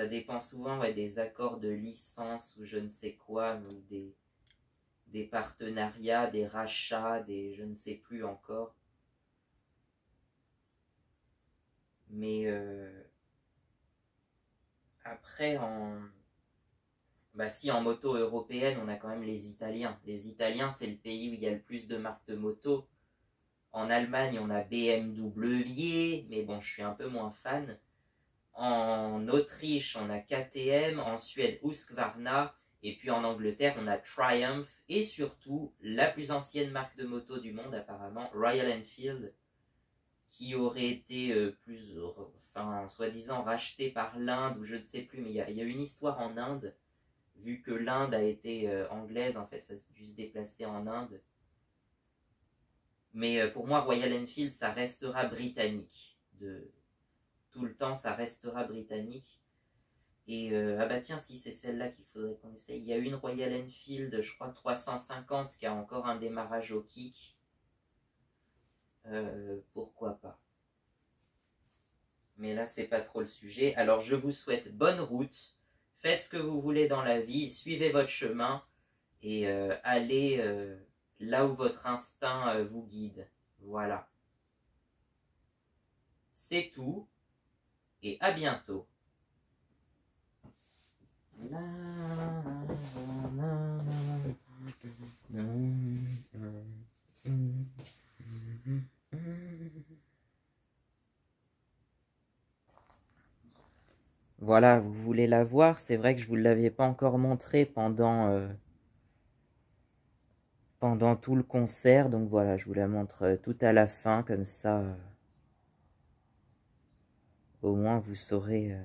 dépend souvent ouais, des accords de licence ou je ne sais quoi, ou des partenariats, des rachats, des je ne sais plus encore. Mais après, bah si en moto européenne, on a quand même les Italiens. Les Italiens, c'est le pays où il y a le plus de marques de moto. En Allemagne, on a BMW, mais bon, je suis un peu moins fan. En Autriche, on a KTM, en Suède, Husqvarna, et puis en Angleterre, on a Triumph, et surtout, la plus ancienne marque de moto du monde, apparemment, Royal Enfield, qui aurait été soi-disant rachetée par l'Inde, ou je ne sais plus, mais il y a une histoire en Inde, vu que l'Inde a été anglaise, en fait, ça a dû se déplacer en Inde. Mais pour moi, Royal Enfield, ça restera britannique. Tout le temps, ça restera britannique. Et ah bah tiens, si c'est celle-là qu'il faudrait qu'on essaye. Il y a une Royal Enfield, je crois 350, qui a encore un démarrage au kick. Pourquoi pas. Mais là, c'est pas trop le sujet. Alors, je vous souhaite bonne route. Faites ce que vous voulez dans la vie. Suivez votre chemin. Et allez là où votre instinct vous guide. Voilà. C'est tout. Et à bientôt. Voilà, vous voulez la voir, c'est vrai que je ne vous l'avais pas encore montré pendant tout le concert, donc voilà, je vous la montre tout à la fin, comme ça, au moins vous saurez.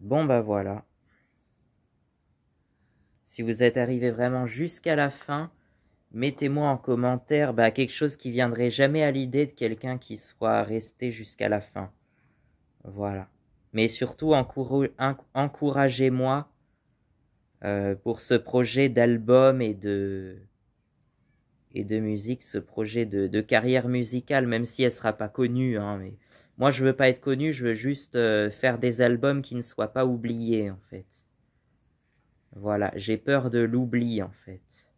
Bon bah voilà. Si vous êtes arrivé vraiment jusqu'à la fin, mettez-moi en commentaire quelque chose qui viendrait jamais à l'idée de quelqu'un qui soit resté jusqu'à la fin. Voilà. Mais surtout, encouragez-moi pour ce projet d'album et de musique, ce projet de carrière musicale, même si elle ne sera pas connue. Hein, mais moi, je veux pas être connu, je veux juste faire des albums qui ne soient pas oubliés, en fait. Voilà, j'ai peur de l'oubli, en fait.